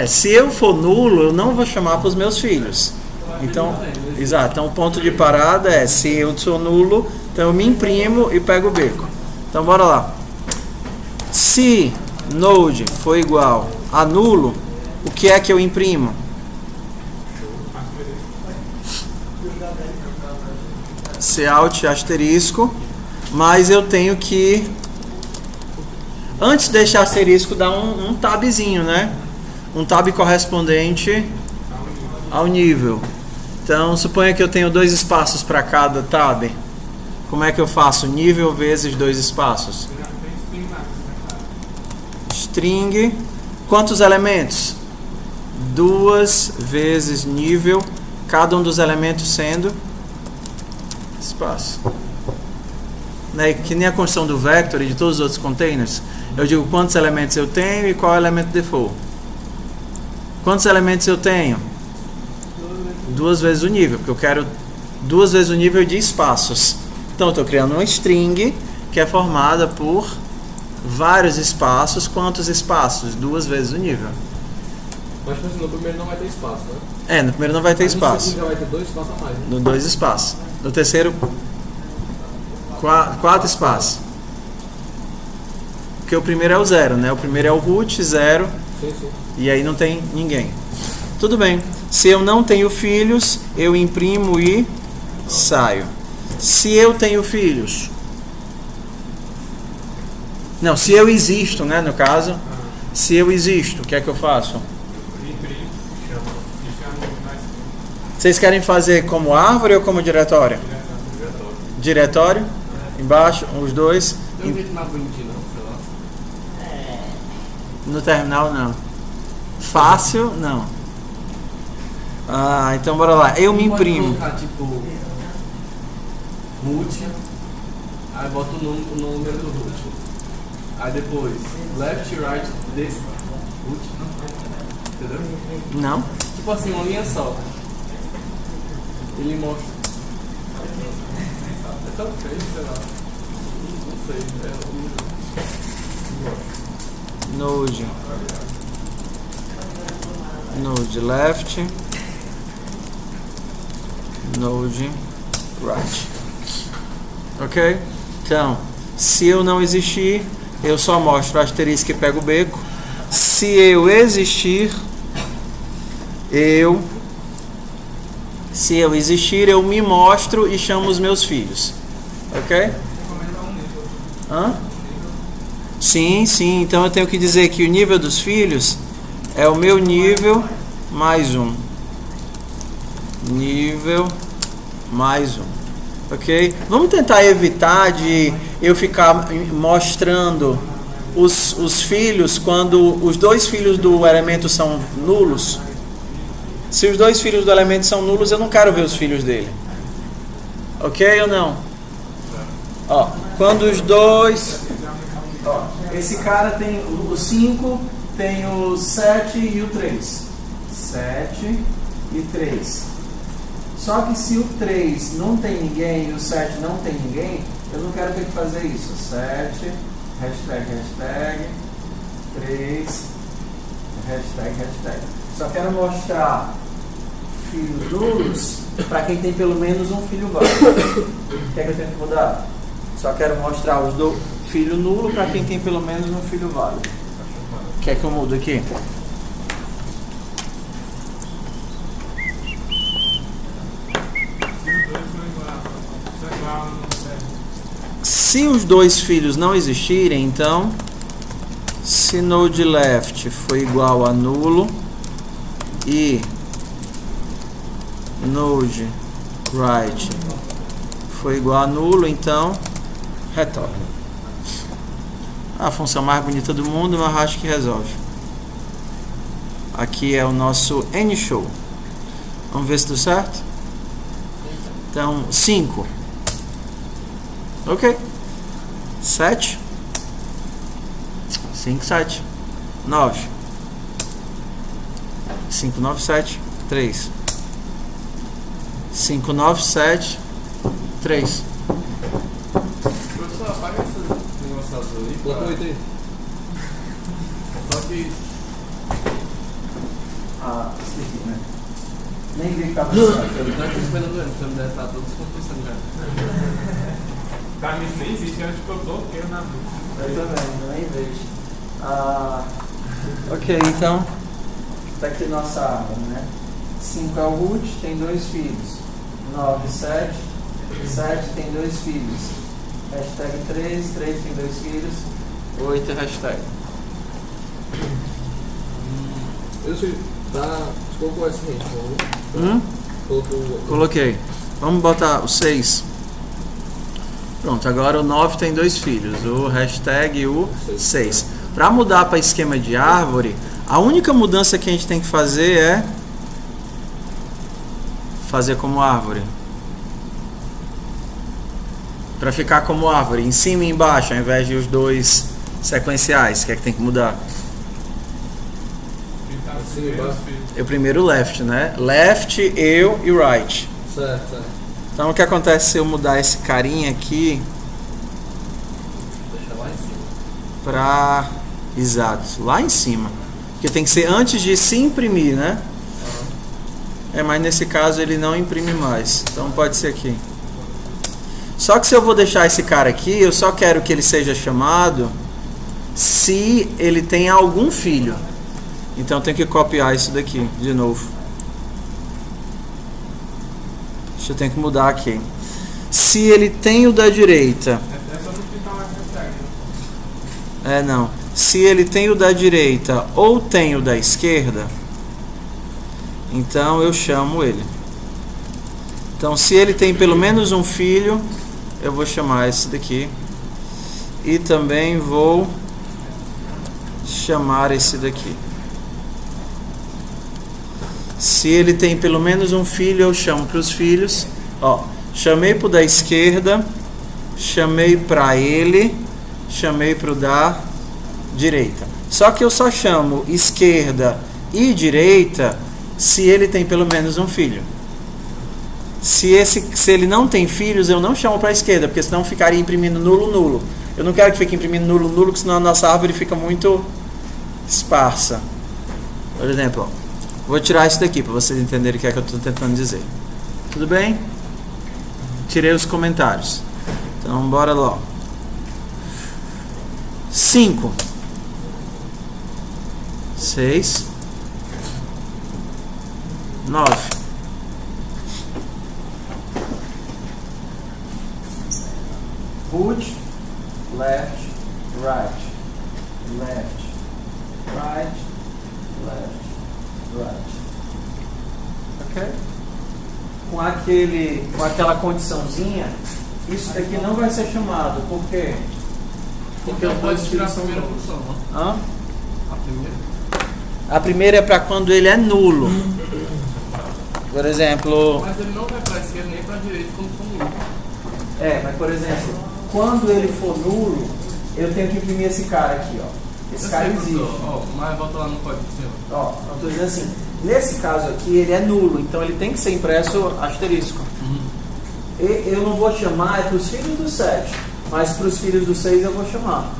Se eu for nulo, eu não vou chamar para os meus filhos. Então, exato. Então o ponto de parada é se eu sou nulo, então eu me imprimo e pego o beco. Então bora lá. Se node for igual a nulo, o que é que eu imprimo? Cout asterisco, mas eu tenho que, antes de deixar asterisco, dar um tabzinho, né? Um tab correspondente ao nível. Então, suponha que eu tenho 2 espaços para cada tab. Como é que eu faço? Nível vezes 2 espaços. String. Quantos elementos? 2 vezes nível. Cada um dos elementos sendo espaço. Né? Que nem a construção do vector e de todos os outros containers. Eu digo quantos elementos eu tenho e qual é o elemento default. Quantos elementos eu tenho? 2 vezes o nível, porque eu quero 2 vezes o nível de espaços. Então eu estou criando uma string que é formada por vários espaços. Quantos espaços? 2 vezes o nível. Mas no primeiro não vai ter espaço, né? No primeiro não vai ter espaço. No segundo já vai ter 2 espaços a mais, né? No 2 espaços. No terceiro, 4 espaços. Porque o primeiro é o 0, né? O primeiro é o root, 0. Sim. E aí não tem ninguém. Tudo bem. Se eu não tenho filhos, eu imprimo e saio. Se eu tenho filhos... Não, se eu existo, né, no caso. Se eu existo, o que é que eu faço? Imprime, chama mais Vocês querem fazer como árvore ou como diretório? Diretório. Embaixo, os dois. Tem um jeito mais bonitinho, não? Sei lá. No terminal, não. Fácil, não. Ah, então bora lá. Eu me Pode imprimo. colocar, tipo, root, aí bota o número do root. Aí depois, left, right, desse root. Entendeu? Não. Tipo assim, uma linha só. Ele mostra. É tão feio, sei lá. Não sei. Node. Node left. Node right. Ok? Então, se eu não existir, eu só mostro o asterisco e pego o beco. Se eu existir, eu me mostro e chamo os meus filhos. Ok? Hã? Sim. Então eu tenho que dizer que o nível dos filhos é o meu nível mais um. Nível mais um. Ok? Vamos tentar evitar de eu ficar mostrando os filhos quando os dois filhos do elemento são nulos. Se os dois filhos do elemento são nulos, eu não quero ver os filhos dele. Ok ou não? Ó, quando os dois... Ó, esse cara tem o 5, tem o 7 e o 3. 7 e 3. Só que se o 3 não tem ninguém e o 7 não tem ninguém, eu não quero ter que fazer isso. 7, hashtag, 3, hashtag. Só quero mostrar filhos nulos para quem tem pelo menos um filho válido. O que é que eu tenho que mudar? Só quero mostrar os do filho nulo para quem tem pelo menos um filho válido. O que é que eu mudo aqui? Se os dois filhos não existirem, então, se node left for igual a nulo e node right for igual a nulo, então retorna. A função mais bonita do mundo, mas acho que resolve. Aqui é o nosso NShow. Vamos ver se deu certo? Então, 5. Ok. 7. 5, 7. 9. 5, 9, 7. 3. 5, 9, 7. 3. Professor, apaga esse negócio azul aí. Bota 8 aí. Só que... Ah, esqueci, né? Nem vi que tava Eu tô aqui esperando ele, você me deve estar todos compensando já. Pra mim nem existe, antes que eu bloqueio na dúvida. Eu também, nem vejo. Ok, então tá aqui nossa árvore, né? 5 é o root, tem 2 filhos. 9, 7. 7 tem 2 filhos. Hashtag 3, 3 tem 2 filhos. 8 é hashtag. Eu sei, tá. Você colocou esse aí, colocou. Coloquei. Vamos botar o 6. Pronto, agora o 9 tem 2 filhos. O hashtag e o 6. Para mudar para esquema de árvore, a única mudança que a gente tem que fazer é fazer como árvore. Para ficar como árvore, em cima e embaixo, ao invés de os dois sequenciais. O que é que tem que mudar? Eu primeiro left, né? Left, eu e right. Certo. Então o que acontece se eu mudar esse carinha aqui Deixa lá em cima. para... Exato, lá em cima. Porque tem que ser antes de se imprimir, né? Mas nesse caso ele não imprime mais. Então pode ser aqui. Só que se eu vou deixar esse cara aqui, eu só quero que ele seja chamado se ele tem algum filho. Então tem que copiar isso daqui de novo. Deixa eu ter que mudar aqui. Se ele tem o da direita. É só não clicar mais hashtag. Não. Se ele tem o da direita ou tem o da esquerda, então eu chamo ele. Então, se ele tem pelo menos um filho, eu vou chamar esse daqui. E também vou chamar esse daqui. Se ele tem pelo menos um filho, eu chamo para os filhos. Ó, chamei para o da esquerda, chamei para ele, chamei para o da direita. Só que eu só chamo esquerda e direita se ele tem pelo menos um filho. Se ele não tem filhos, eu não chamo para a esquerda, porque senão ficaria imprimindo nulo. Eu não quero que fique imprimindo nulo, porque senão a nossa árvore fica muito esparsa. Por exemplo, ó, vou tirar isso daqui para vocês entenderem o que é que eu estou tentando dizer. Tudo bem? Tirei os comentários. Então, bora lá. 5, 6, 9. Put, left, right, left, right, left, right. Ok? Com aquela condiçãozinha, isso daqui não vai ser chamado. Por quê? Porque Então os pode dois tirar a filhos são primeira nulos. função, né? Hã? A primeira? A primeira é para quando ele é nulo. Por exemplo, Mas ele não vai para a esquerda nem para a direita como for nulo. mas por exemplo, quando ele for nulo, eu tenho que imprimir esse cara aqui, ó. Esse cara existe. Ó, mas volta lá no código, senhor. Ó, eu tô dizendo assim, nesse caso aqui ele é nulo, então ele tem que ser impresso asterisco. E eu não vou chamar para os filhos do 7, mas para os filhos do 6 eu vou chamar.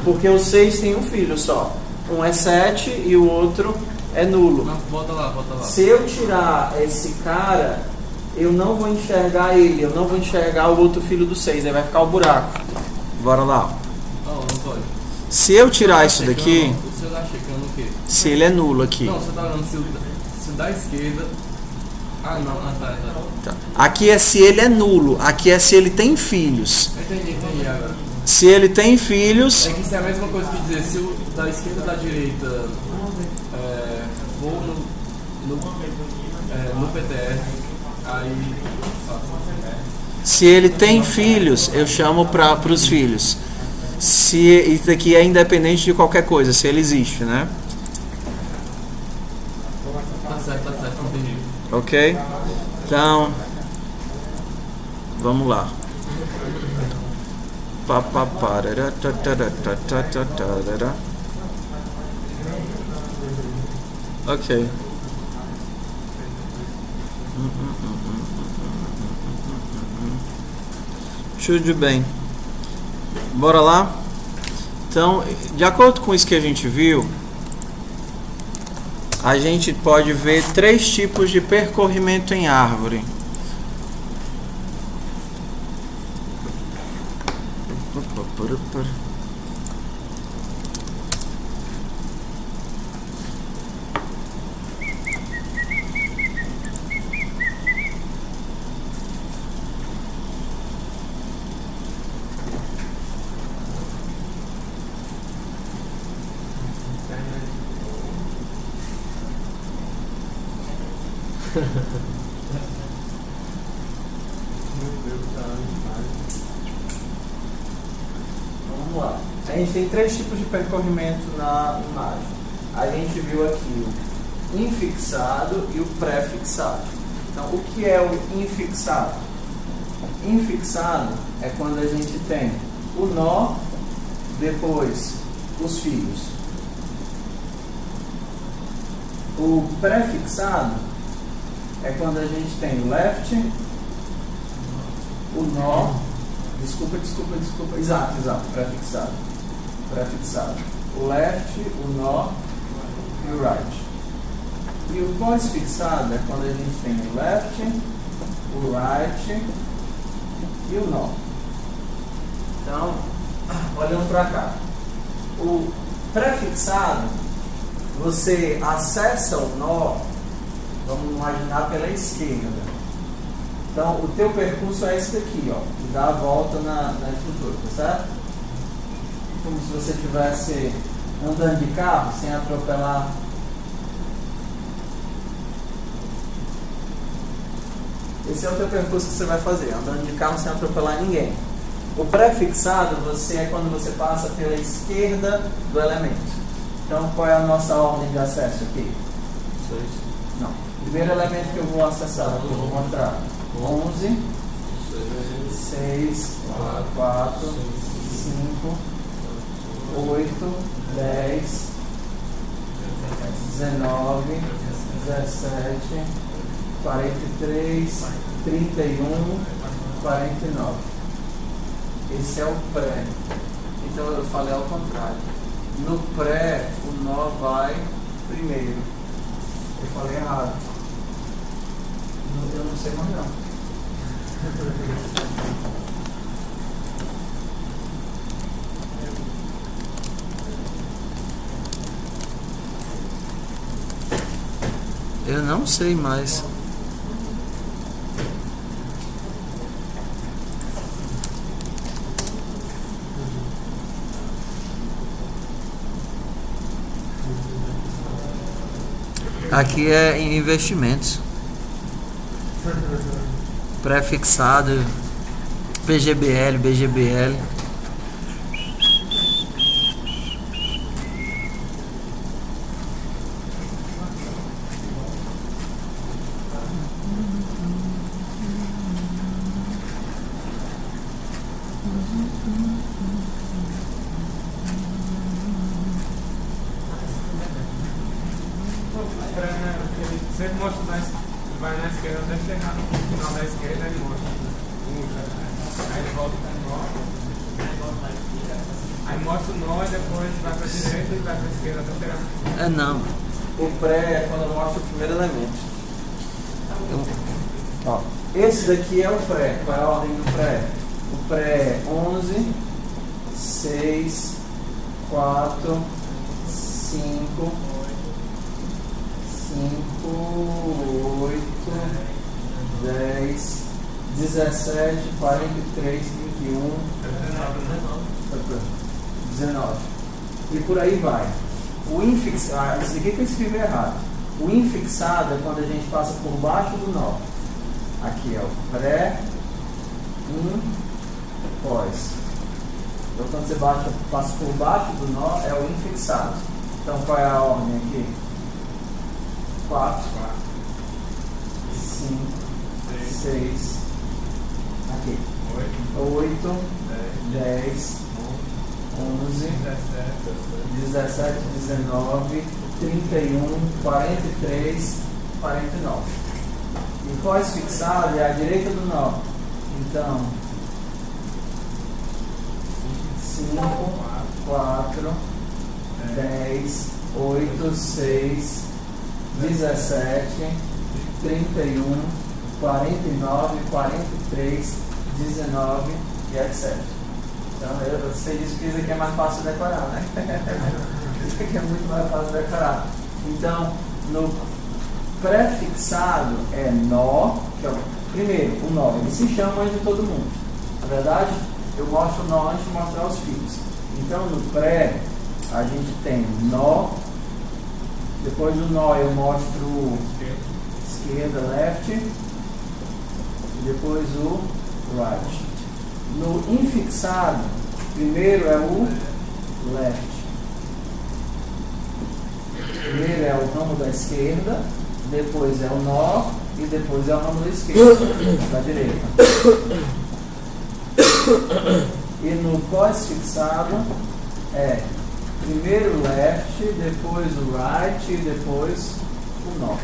Porque o 6 tem um filho só. Um é 7 e o outro é nulo. Não, volta lá. Se eu tirar esse cara, eu não vou enxergar ele, eu não vou enxergar o outro filho do 6, aí vai ficar o buraco. Bora lá. Não pode. Se eu tirar isso daqui, O senhor tá checando o quê? se ele é nulo aqui. Não, você tá olhando se o da esquerda. Ah, não, tá. Tá. Aqui é se ele é nulo, aqui é se ele tem filhos. Entendi agora. Se ele tem filhos, É que isso é a mesma coisa que dizer se o da esquerda ou da direita for no PTR, aí. se ele tem filhos, eu chamo para os filhos. Se isso aqui é independente de qualquer coisa, se ele existe, né? Tá certo, entendi. Ok? Então, vamos lá. Ok. Tudo bem. Bora lá? Então, de acordo com isso que a gente viu, a gente pode ver 3 tipos de percorrimento em árvore. Vamos lá. A gente tem 3 tipos de percorrimento na imagem. A gente viu aqui o infixado e o pré-fixado. Então, o que é o infixado? Infixado é quando a gente tem o nó, depois os fios. O pré-fixado é quando a gente tem o left, o nó, desculpa, exato, pré-fixado, o left, o nó e o right. E o pós-fixado é quando a gente tem o left, o right e o nó. Então, olhando para cá, o pré-fixado você acessa o nó, vamos imaginar pela esquerda. Então, o teu percurso é esse daqui, ó, que dá a volta na estrutura, tá certo? Como se você estivesse andando de carro sem atropelar. Esse é o teu percurso que você vai fazer, andando de carro sem atropelar ninguém. O pré-fixado é quando você passa pela esquerda do elemento. Então, qual é a nossa ordem de acesso aqui? 6. Não. Primeiro elemento que eu vou acessar, que eu vou mostrar. 11, 6, 4, 5, 8, 10, 19, 17, 43, 31, 49. Esse é o pré. Então eu falei ao contrário. No pré, o nó vai primeiro. Eu falei errado. Eu não sei mais não. Eu não sei mais. Aqui é em investimentos. Pré-fixado, PGBL, BGBL. Sempre mostra, vai na esquerda até chegar no final da esquerda, ele mostra. Aí ele volta para o nó. Aí mostra o nó e depois vai para a direita e vai para a esquerda até chegar. É não. O pré é quando mostra o primeiro elemento. Ó, esse daqui é o pré. Qual é a ordem do pré? O pré é 11, 6, 4, 5, 8, 10, 17, 43, 31, 19. E por aí vai. O infixado, isso aqui que eu escrevi errado. O infixado é quando a gente passa por baixo do nó. Aqui é o pré, pós. Então quando você passa por baixo do nó é o infixado. Então qual é a ordem aqui? 4, 5, 6, aqui, 8, 10, 11, 17, 19, 31, 43, 49. E pós-fixado é a direita do nó. Então, 5, 4, 10, 8, 6, 17, 31, 49, 43, 19 e etc. Então eu sei disso que isso aqui é mais fácil de decorar, né? Isso aqui é muito mais fácil de decorar. Então, no pré-fixado é nó, que é primeiro o nó, ele se chama antes de todo mundo. Na verdade, eu mostro o nó antes de mostrar os fios. Então no pré a gente tem nó. Depois do nó eu mostro esquerda, left, e depois o right. No infixado, primeiro é o left. Primeiro é o ramo da esquerda, depois é o nó e depois é o ramo da esquerda, da direita. E no pós-fixado é primeiro left, depois o right e depois o nó.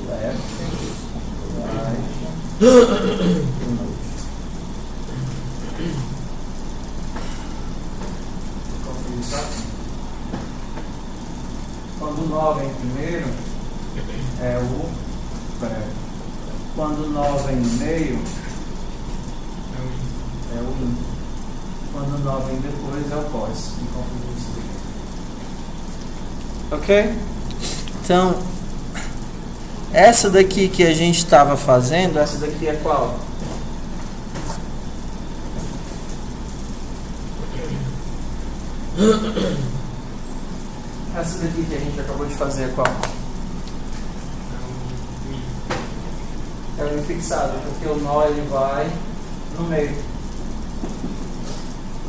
Left, right, o nó. Quando o nó vem primeiro, é o pré. Quando o nó vem no meio, é o in. Quando o nó vem depois, é o pós. Me confundi isso aqui. Ok? Então, essa daqui que a gente estava fazendo, essa daqui é qual? Essa daqui que a gente acabou de fazer é qual? É o fixado, porque o nó ele vai no meio.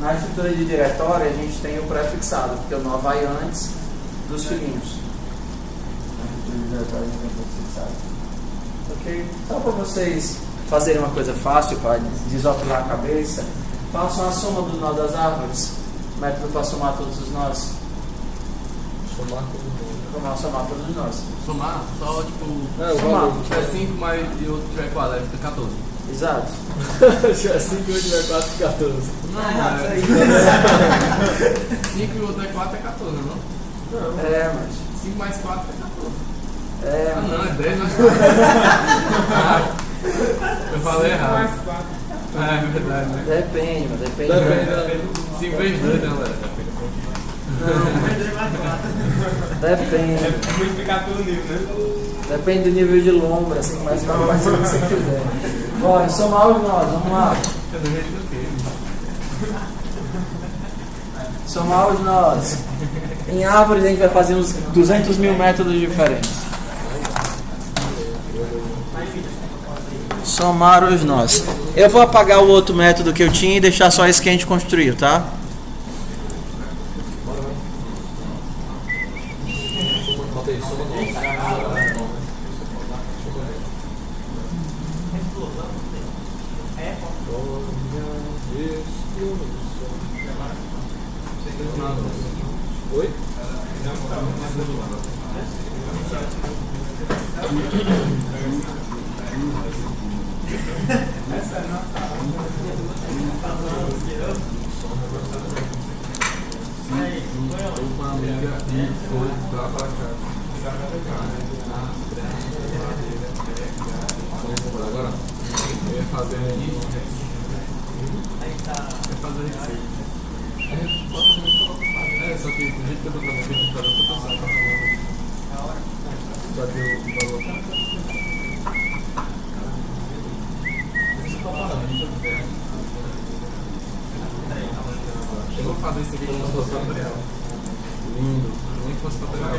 Na estrutura de diretório a gente tem o pré-fixado, porque o nó vai antes dos filinhos. Na estrutura de diretório a gente tem o pré-fixado. Ok? Só para vocês fazerem uma coisa fácil para desopilar a cabeça, façam a soma do nó das árvores. Método para somar todos os nós. Somar todos os nós. Somar, só tipo. Somar. Se tiver 5 mais e outro tiver 4, aí fica 14. Exato. Se tiver 5 e outro tiver 4, fica 14. Não, é. 5 e o outro é 4 é 14, não? É, mas. 5 mais 4 é 14. É, Ah, não, é 10 mais 4. Eu falei errado. Mais 4. É verdade, né? depende, mas depende. 5 vezes 2, né, galera? Depende. É multiplicar pelo nível, né? Depende do nível de lombra, assim, começa a fazer o que você quiser. Bora, somar os nós, vamos lá. Somar os nós. Em árvores a gente vai fazer uns 200 mil métodos diferentes. Somar os nós. Eu vou apagar o outro método que eu tinha e deixar só esse que a gente construiu, tá? Oi? Essa é a nossa Uma amiga e foi pra cá. Agora, eu ia fazer isso. Eu ia fazer isso. É, só que do jeito que eu tô fazendo aqui, eu tô pensando. Já deu o valor. Eu vou fazer isso aqui como se fosse tutorial. Lindo. Nem que fosse tutorial.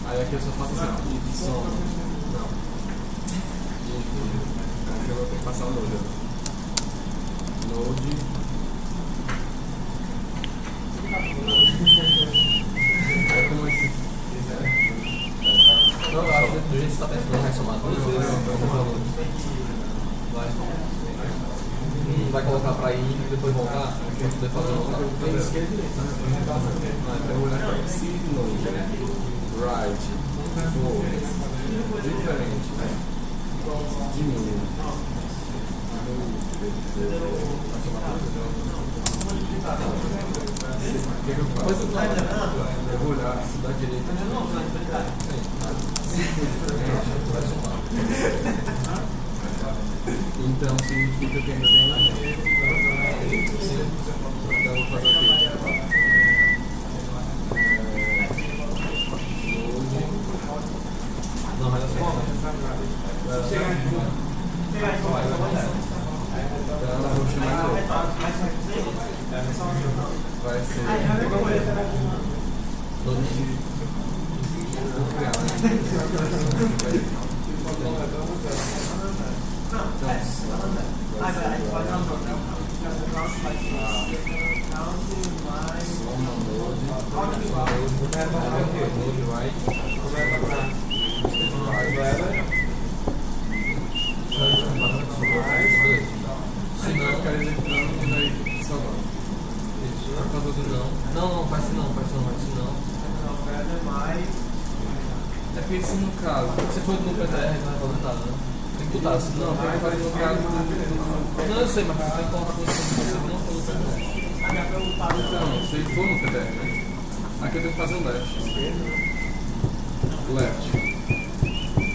Aí aqui eu só faço assim, ó. Som. Não. Aqui eu vou ter que passar o node. Node. Aí como esse. Não, eu acho que do jeito que você está pensando, vai somar duas vezes. Vai colocar pra ir e depois voltar, pra poder fazer o tem esquerda e direita. Então eu olhar para si, node, right, forward, diferente, diminui. O que eu faço? Eu vou olhar se da direita. Se for diferente, vai somar. Então significa que ainda tem lá dentro. Então vou fazer aqui. Não, mas assim. Então eu vou chamar de vai ser. Todo mundo. Vou criar, né? Não, faz isso não. É porque se no caso, se for no PTR, não vai fazer nada, né? Tem que botar, se não, tem que fazer no caso. Não, eu sei, mas você tem que colocar a posição que você não for no PTR. Não, se for no PTR, né? Aqui eu tenho que fazer o left. Left.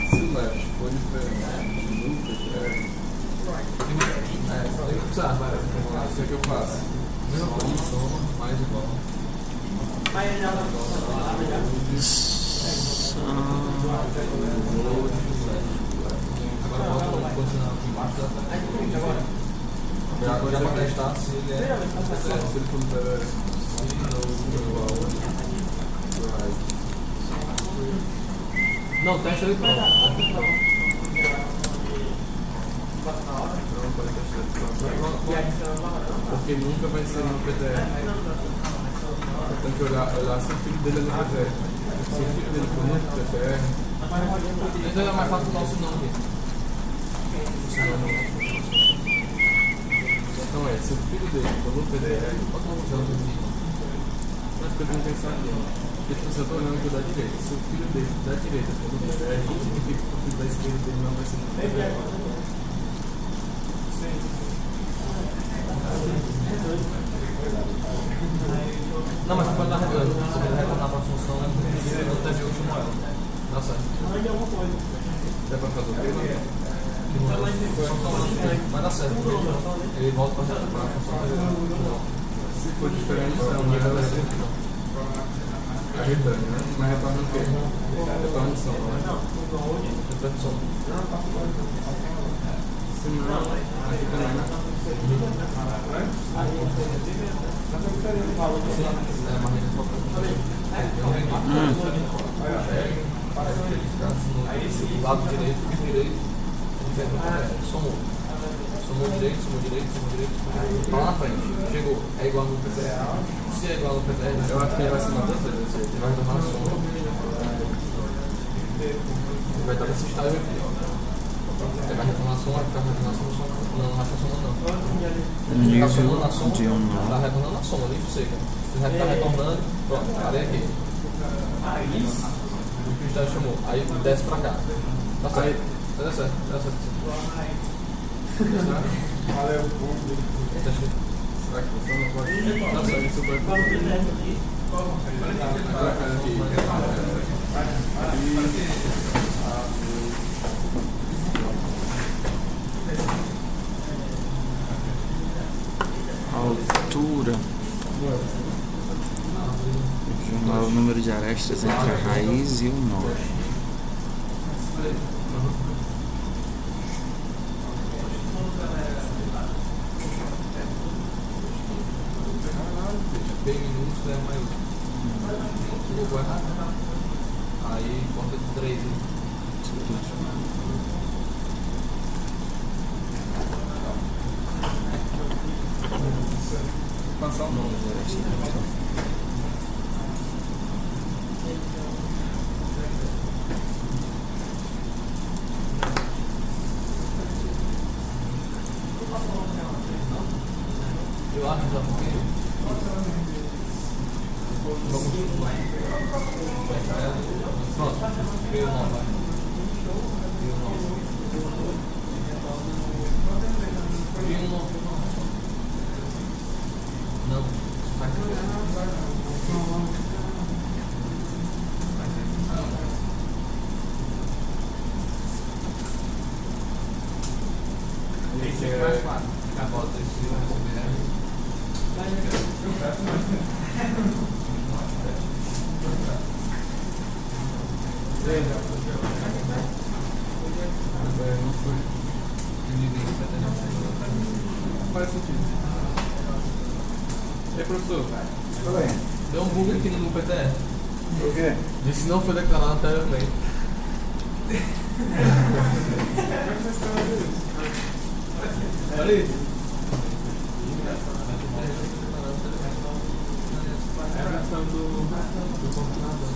Se o left for diferente no PTR. Isso é que eu faço. Soma, mais igual. Agora bota o condicional aqui embaixo da já para testar se ele é. Se ele for não, testa ele pronto. Porque nunca vai ser no PTR. Tem que olhar se o filho dele é no PTR. Se o filho dele for no PTR, então é mais fácil o nosso nome. Então se o filho dele for no PTR, bota uma opção aqui. Mas que eu tenho que pensar aqui. Porque se você está olhando para o da direita, se o filho dele da direita for no PTR, não significa que o filho da esquerda dele não vai ser no PTR. Não, mas você pode dar retorno. Você pode retornar para a função não teve o último elo. Dá certo. Dá para fazer o quê? Vai dar certo. Ele volta para a função. Se for diferente, então não vai ser. A retorno, né? Mas retorna o quê? Retorna o som, né? Retorna o som. Se não, aqui também, né? Lado direito, somou direito, tá lá na frente, chegou, é igual no PTR. Se é igual no PTR, eu acho que ele vai se manter, ele vai tomar a soma, ele vai estar nesse estágio aqui, ele vai retornar a soma, vai ficar retornando a soma, não vai ficar somando não. Ele está somando a soma, está retornando a soma, limpo seca. Ele vai ficar retornando, pronto, parei aqui. O que o estágio chamou, aí desce pra cá. Tá certo, dá certo. Valeu. Será que funciona? Pode? Tá certo, isso pode funcionar. Altura. Informar o número de arestas entre a raiz e o nó. B minúsculo é maiúsculo. Aí conta de 3. Passar o nome. Eu acho já porque vamos pronto, veio o nome. Não, faz esse é mais fácil. A volta desse não foi. Faz sentido. E aí, professor? Oi. Deu um bug aqui no PTR. Por quê? Disse não foi declarado anteriormente. Olha isso. É a versão do computador.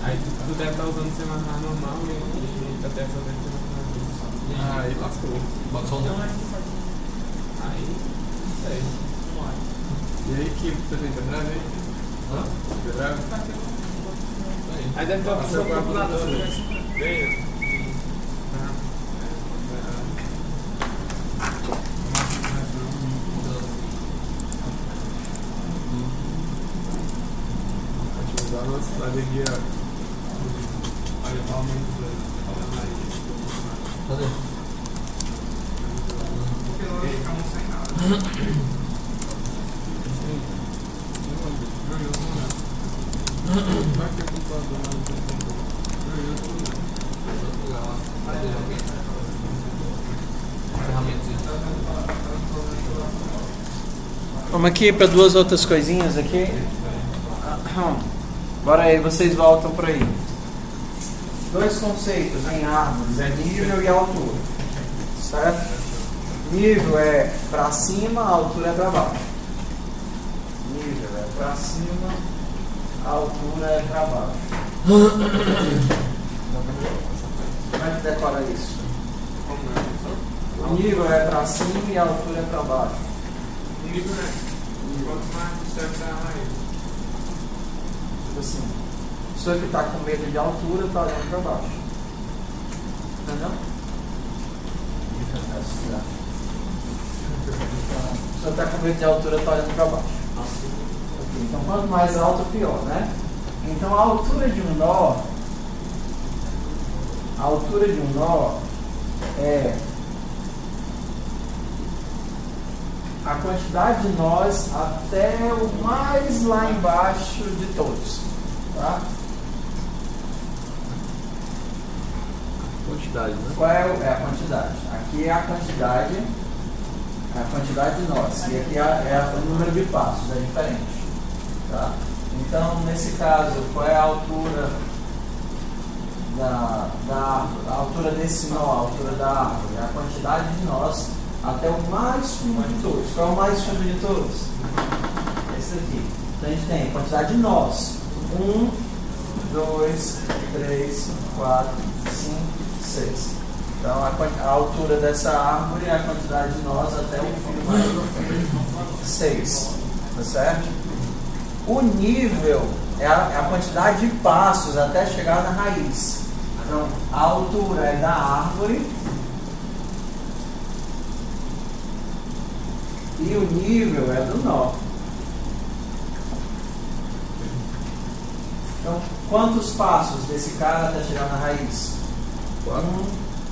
Aí tu deve estar usando o C++ normal e tá até essa versão do Aí lascou. Bota só o nome. Aí, isso aí. E aí que você tem pendrive aí? Hã? Pendrive? Aí deve estar o passando por computador. Veio. A nossa alegria. Olha o aumento do. Cadê? Porque nós ficamos sem nada. Vamos aqui para duas outras coisinhas aqui. Bora aí, vocês voltam por aí. Dois conceitos em árvores, é nível e altura. Certo? Nível é para cima, a altura é para baixo. Nível é para cima, a altura é para baixo. Como é que decora isso? O nível é para cima e a altura é para baixo. O nível é quanto mais distante da raiz. Tipo assim, a pessoa que está com medo de altura está olhando para baixo. Entendeu? A pessoa está com medo de altura está olhando para baixo. Okay. Então, quanto mais alto, pior, né? Então, a altura de um nó é a quantidade de nós até o mais lá embaixo de todos. Tá? Quantidade, né? Qual é a quantidade? Aqui é a quantidade de nós. E aqui é o número de passos, é diferente. Tá? Então, nesse caso, qual é a altura da árvore? A altura desse nó, a altura da árvore? É a quantidade de nós até o mais fundo de todos. Qual é o mais fundo de todos? Esse aqui. Então a gente tem a quantidade de nós. 1, 2, 3, 4, 5, 6. Então a altura dessa árvore é a quantidade de nós até o fim mais profundo. 6. Tá certo? O nível é a quantidade de passos até chegar na raiz. Então a altura é da árvore. E o nível é do nó. Então, quantos passos desse cara até chegar na raiz? 1,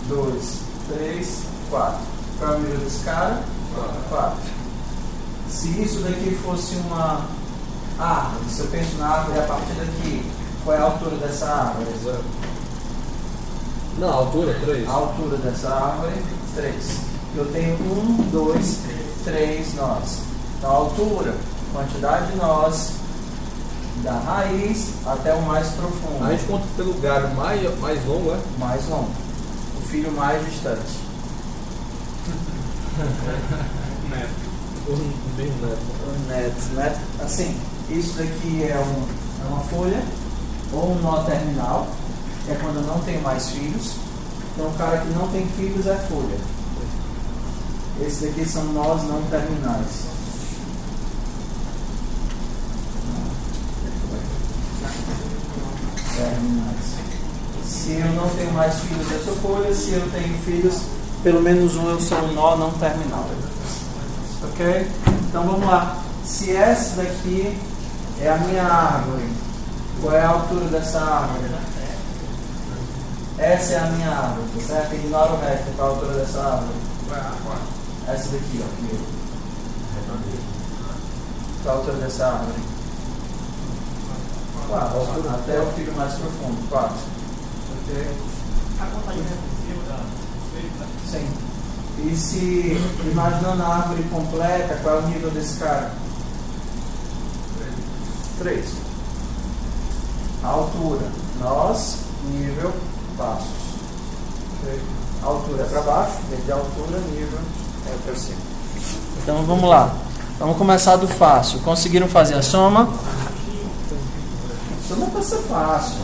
2, 3, 4. Qual é o nível desse cara? 4. Se isso daqui fosse uma árvore, se eu penso na árvore a partir daqui, qual é a altura dessa árvore? Não, a altura 3. A altura dessa árvore, 3. Eu tenho 1, 2, 3 nós. Então, a altura, quantidade de nós, da raiz até o mais profundo. A gente conta pelo galho mais longo, é? Mais longo. O filho mais distante. Neto. Bem neto. O neto. Assim, isso daqui é uma folha ou um nó terminal, que é quando eu não tenho mais filhos. Então, o cara que não tem filhos é folha. Esses daqui são nós não terminais. Se eu não tenho mais filhos, eu sou folha. Se eu tenho filhos, pelo menos um eu sou um nó não terminal. Ok? Então vamos lá. Se essa daqui é a minha árvore, qual é a altura dessa árvore? Essa é a minha árvore, certo? Ignora o resto. Qual é a altura dessa árvore? Essa daqui, ó. Qual a altura dessa árvore? 4. Até o fio mais profundo. 4. Ok? A contagem é possível da. Sim. E se, imaginando a árvore completa, qual é o nível desse cara? 3. A altura. Nós, nível, passos. Okay? A altura é para baixo, desde a altura, nível é para cima. Então vamos lá. Vamos começar do fácil. Conseguiram fazer a soma? A soma vai ser fácil.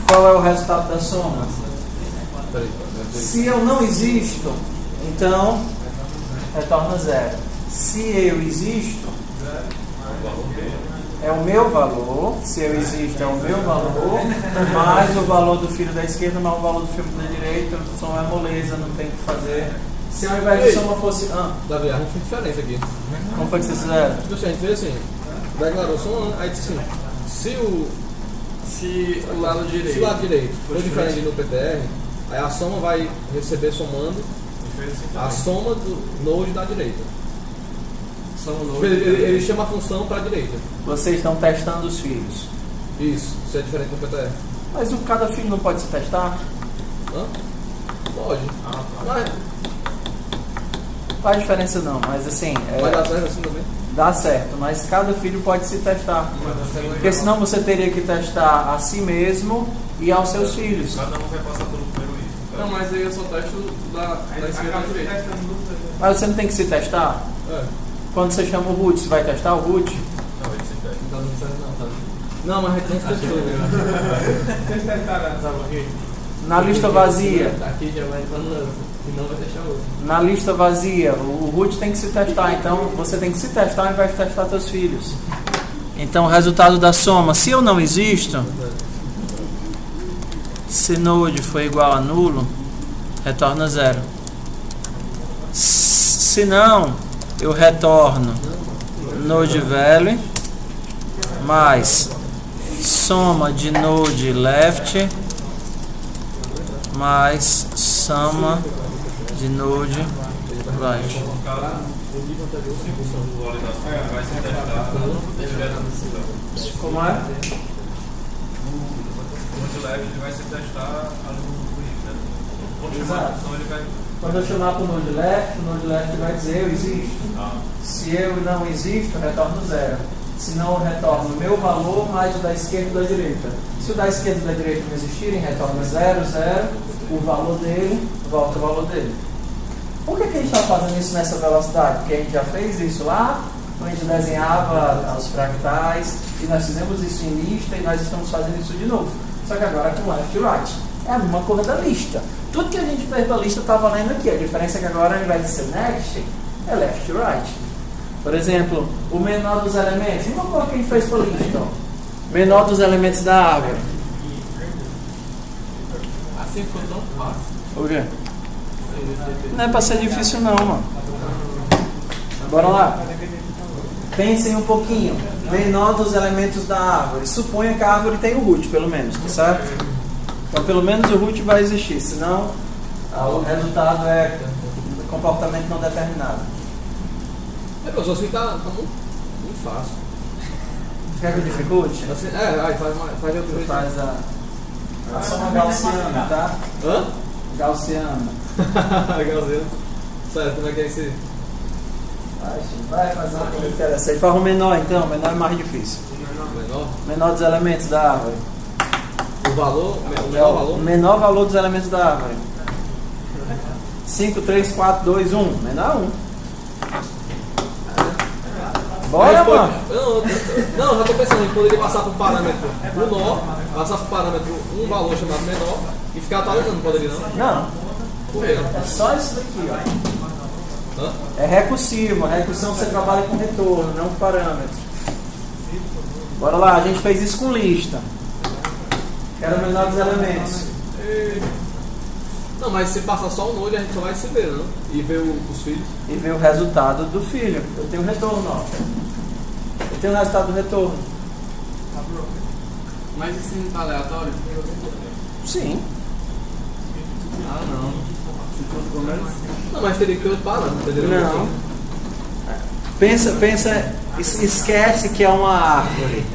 Qual é o resultado da soma? Se eu não existo, então retorna 0. Se eu existo, é o meu valor. Se eu existo, é o meu valor, mais o valor do filho da esquerda, mais o valor do filho da direita. A soma é moleza, não tem o que fazer. Se ao invés de soma fosse... Davi, a gente fez diferença aqui. Como foi que vocês fizeram? Tipo assim, a gente fez assim, declarou somando, aí disse assim, Se o lado direito. se o lado direito for diferente do PTR, aí a soma vai receber somando a soma do node da direita. Ele chama a função para a direita. Vocês estão testando os filhos. Isso é diferente do PTR. Mas cada filho não pode se testar? Hã? Pode. Mas Faz diferença não, mas assim... vai dar certo assim também? Dá certo, mas cada filho pode se testar. Porque senão você teria que testar a si mesmo e aos seus filhos. Cada um vai passar pelo primeiro risco. Não, mas aí eu só testo da esquerda à direita. Mas você não tem que se testar? É. Quando você chama o root, você vai testar o root? Não, ele se testa. Não tá dando certo não, tá? Não, mas a gente não se testou. Vocês testaram, sabe o quê? Na lista vazia. Aqui já vai entrar no e não vai testar outro. Na lista vazia, o root tem que se testar. Então você tem que se testar ao invés de testar seus filhos. Então o resultado da soma, se eu não existo, se node for igual a nulo, retorna 0. Se não, eu retorno node value mais soma de node left mais soma de node right. Se a função de validação vai ser testada direto na decisão. Como é? O node left ele vai se testar ali no if, né? Quando chamar a função ele vai... Quando eu chamar para o node left vai dizer eu existo. Se eu não existo, eu retorno 0. Se não, eu retorno o meu valor mais o da esquerda e da direita. Se o da esquerda e da direita não existirem, retorna 0, 0. O valor dele, volta o valor dele. Por que a gente está fazendo isso nessa velocidade? Porque a gente já fez isso lá, quando a gente desenhava os fractais, e nós fizemos isso em lista, e nós estamos fazendo isso de novo. Só que agora com left e right. É a mesma coisa da lista. Tudo que a gente fez da lista está valendo aqui. A diferença é que agora, ao invés de ser next, é left e right. Por exemplo, o menor dos elementos. Uma coisa que a gente fez para a lista. Menor dos elementos da árvore. Assim ficou tão fácil. O quê? Não é para ser difícil não, mano. Bora lá. Pensem um pouquinho. Menor dos elementos da árvore. Suponha que a árvore tem o root, pelo menos, tá certo? Então, pelo menos o root vai existir. Senão, o resultado é comportamento não determinado. Professor, assim tá muito fácil. Quer que eu dificulte? Assim, faz outro jeito. Faz a soma gaussiana, tá? Hã? Gaussiana. Gaussiana. Certo, como é que é esse? Vai fazer uma coisa interessante. Faz um menor então, o menor é mais difícil. Menor? Menor dos elementos da árvore. O valor? O menor valor? O menor valor dos elementos da árvore. 5, 3, 4, 2, 1. Menor 1. Bora, mano. Não, já estou pensando, a gente poderia passar por um parâmetro menor, passar por um parâmetro um valor chamado menor e ficar atualizando, poderia não? Não. Por quê? É só isso daqui, ó. Hã? É recursivo. A recursão você trabalha com retorno, não com parâmetro. Bora lá, a gente fez isso com lista. Era o menor dos elementos. Não, mas se passar só o node, a gente só vai se ver, não? E ver os filhos. E ver o resultado do filho. Eu tenho o retorno, ó. Eu tenho o resultado do retorno. Mas isso não tá aleatório? Sim. Ah, não. Se fosse pelo menos... Não, mas teria que ter outro parâmetro, entendeu? Não. Pensa, esquece que é uma árvore.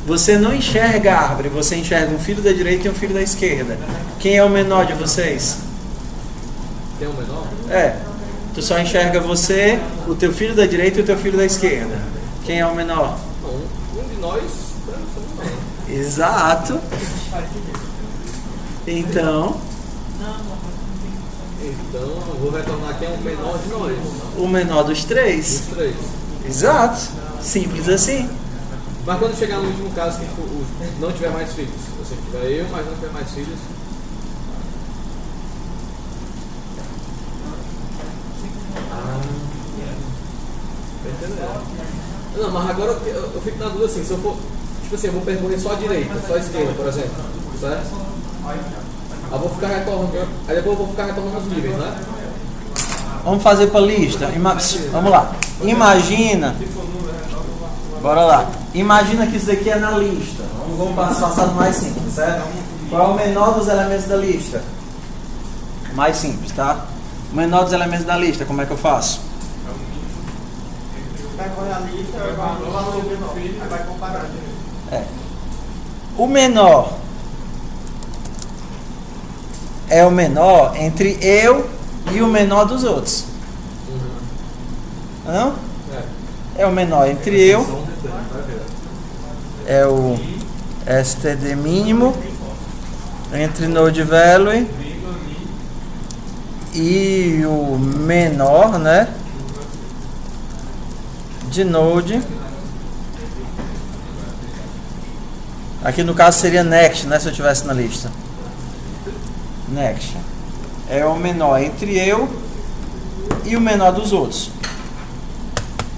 Você não enxerga a árvore, você enxerga um filho da direita e um filho da esquerda. Quem é o menor de vocês? Tem um menor? É. Tu só enxerga você, o teu filho da direita e o teu filho da esquerda. Quem é o menor? Não, um de nós somos menor. Exato. Então, eu vou retornar aqui o menor de nós. o menor dos três. Os três. Exato. Simples assim. Mas quando chegar no último caso que não tiver mais filhos, ou seja, tiver eu, mas não tiver mais filhos. Não, mas agora eu fico na dúvida assim, se eu for. Tipo assim, eu vou percorrer só a direita, só a esquerda, por exemplo. Certo? Aí vou ficar retornando. Aí depois eu vou ficar retornando os níveis, né? Vamos fazer para lista. Vamos lá. Imagina. Bora lá. Imagina que isso daqui é na lista. Vamos passar do mais simples, certo? Qual é o menor dos elementos da lista? Mais simples, tá? O menor dos elementos da lista, como é que eu faço? Vai correr a lista, vai o valor menor. Aí vai comparar. O menor é o menor entre eu e o menor dos outros. Não? É o menor entre eu. É o STD mínimo entre node value e o menor, né, de node. Aqui no caso seria next, né, se eu tivesse na lista. Next é o menor entre eu e o menor dos outros.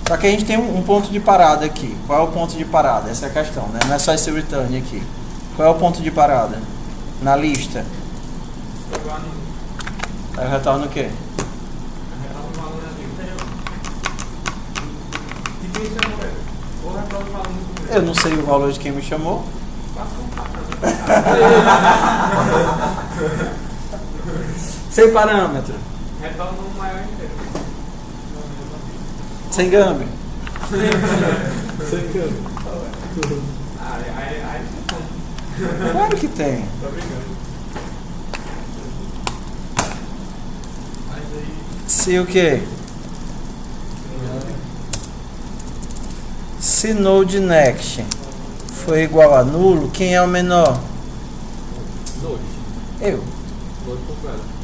Só que a gente tem um ponto de parada aqui. Qual é o ponto de parada? Essa é a questão, né? Não é só esse return aqui. Qual é o ponto de parada? Na lista. Aí eu retorno o quê? Eu não sei o valor de quem me chamou. Sem parâmetro. Retorna um maior inteiro. Sem gambe. Sem câmbio. Aí Claro que tem. tô brincando. Se o quê? Se node next for igual a nulo, quem é o menor? Node. Eu. Node completo.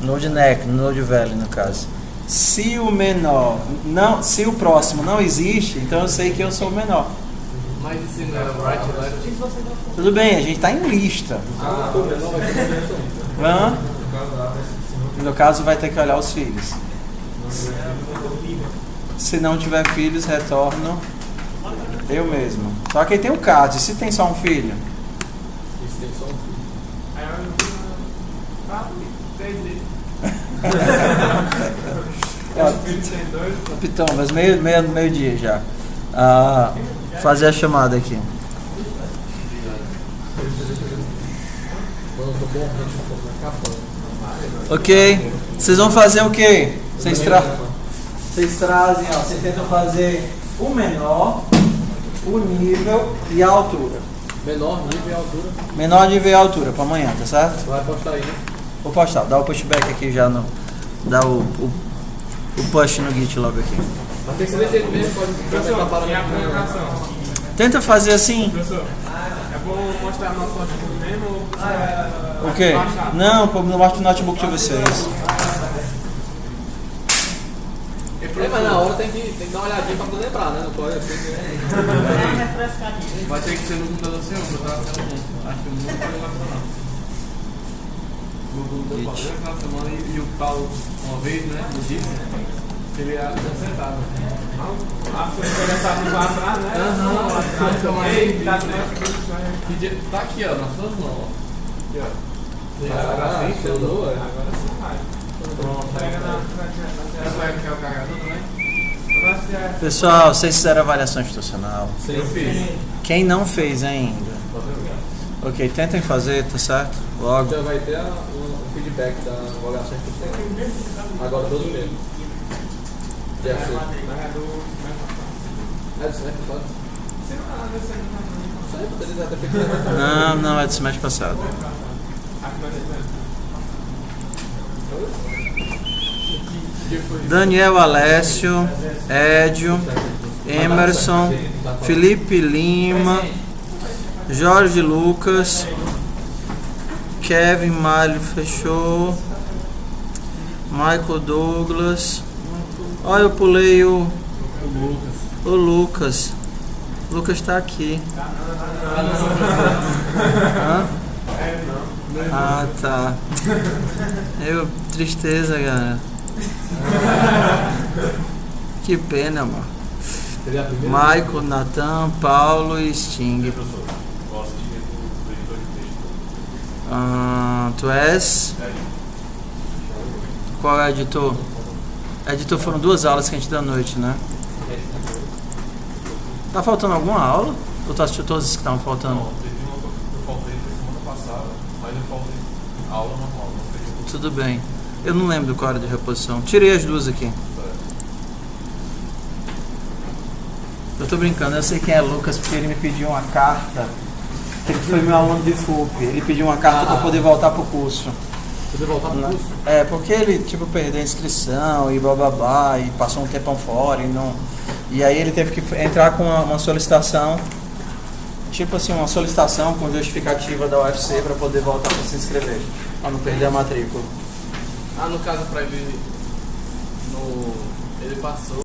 Node next, node value no caso. Se o menor não, se o próximo não existe, então eu sei que eu sou o menor. Mas isso não é right left? Tudo bem, a gente está em lista. O menor vai ter dimensão. Hã? No caso vai ter que olhar os filhos. Se não tiver filhos, retorno eu mesmo. Só que aí tem um caso, e se tem só um filho? Isso tem só um filho. Aí eu não. 3 vezes. Tem 2. Pitão, mas meio-dia já. Fazer a chamada aqui. Mano, eu tô bom, gente, na capanga. Ok. Vocês vão fazer o quê? Vocês trazem, ó. Vocês tentam fazer o menor, o nível e a altura. Menor, nível e altura. Menor, nível e altura para amanhã, tá certo? Vai postar aí, né? Vou postar. Dá o pushback aqui já no. Dá o push no Git logo aqui. Mas tem que ser desse jeito mesmo, pode Professor, para e a apresentação? Tenta fazer assim. Professor, é bom mostrar nosso notebook mesmo ou O quê? Não, pô, não mostra o notebook de vocês. Mas na hora tem que dar uma olhadinha pra poder lembrar, né? Não pode ser Vai ter que ser no computador seu, eu tava sendo um. Acho que não vai relacionar. O computador passou aquela semana e o Paulo, uma vez, né? No dia, ele ia acertado. a pessoa interessada no atrás, né? Aham. Ei, tá dentro. Tá aqui, ó, nas suas mãos, ó. Aqui, ó. Ah, Assim, chegou, é. Agora sim vai. Pronto. Pega na. Essa vai que é o carregador também? Pessoal, vocês fizeram avaliação institucional. Eu fiz. Quem não fez ainda? Ok, tentem fazer, tá certo? Logo. Já vai ter o feedback da avaliação institucional. Agora todo mesmo. Já sei. É do semestre passado? Isso aí poderia ter feito. Não, é do semestre passado. Daniel Alessio, Edio, Emerson, Felipe Lima, Jorge Lucas, Kevin Malho fechou, Michael Douglas. Olha, eu pulei o Lucas. O Lucas tá aqui. Hã? Ah, tá. Tristeza, cara. Que pena, mano. Seria a primeira? Michael, Nathan, Paulo e Sting. Gosto de ver do editor de texto. Tu és? Qual é o editor? Editor foram 2 aulas que a gente deu à noite, né? Tá faltando alguma aula? Ou tu assistiu todas as que estavam faltando? Não, teve uma que eu faltei foi semana passada, mas eu faltei aula normal. Não teve Tudo bem. Eu não lembro do qual era de reposição. Tirei as duas aqui. Eu tô brincando, eu sei quem é Lucas porque ele me pediu uma carta. Ele foi meu aluno de FUP. Ele pediu uma carta para poder voltar pro curso. Poder voltar pro curso? É, porque ele tipo perdeu a inscrição e blá e passou um tempão fora e não. E aí ele teve que entrar com uma solicitação, tipo assim, uma solicitação com justificativa da UFC para poder voltar para se inscrever, para não perder a matrícula. No caso, pra ele. Ele passou.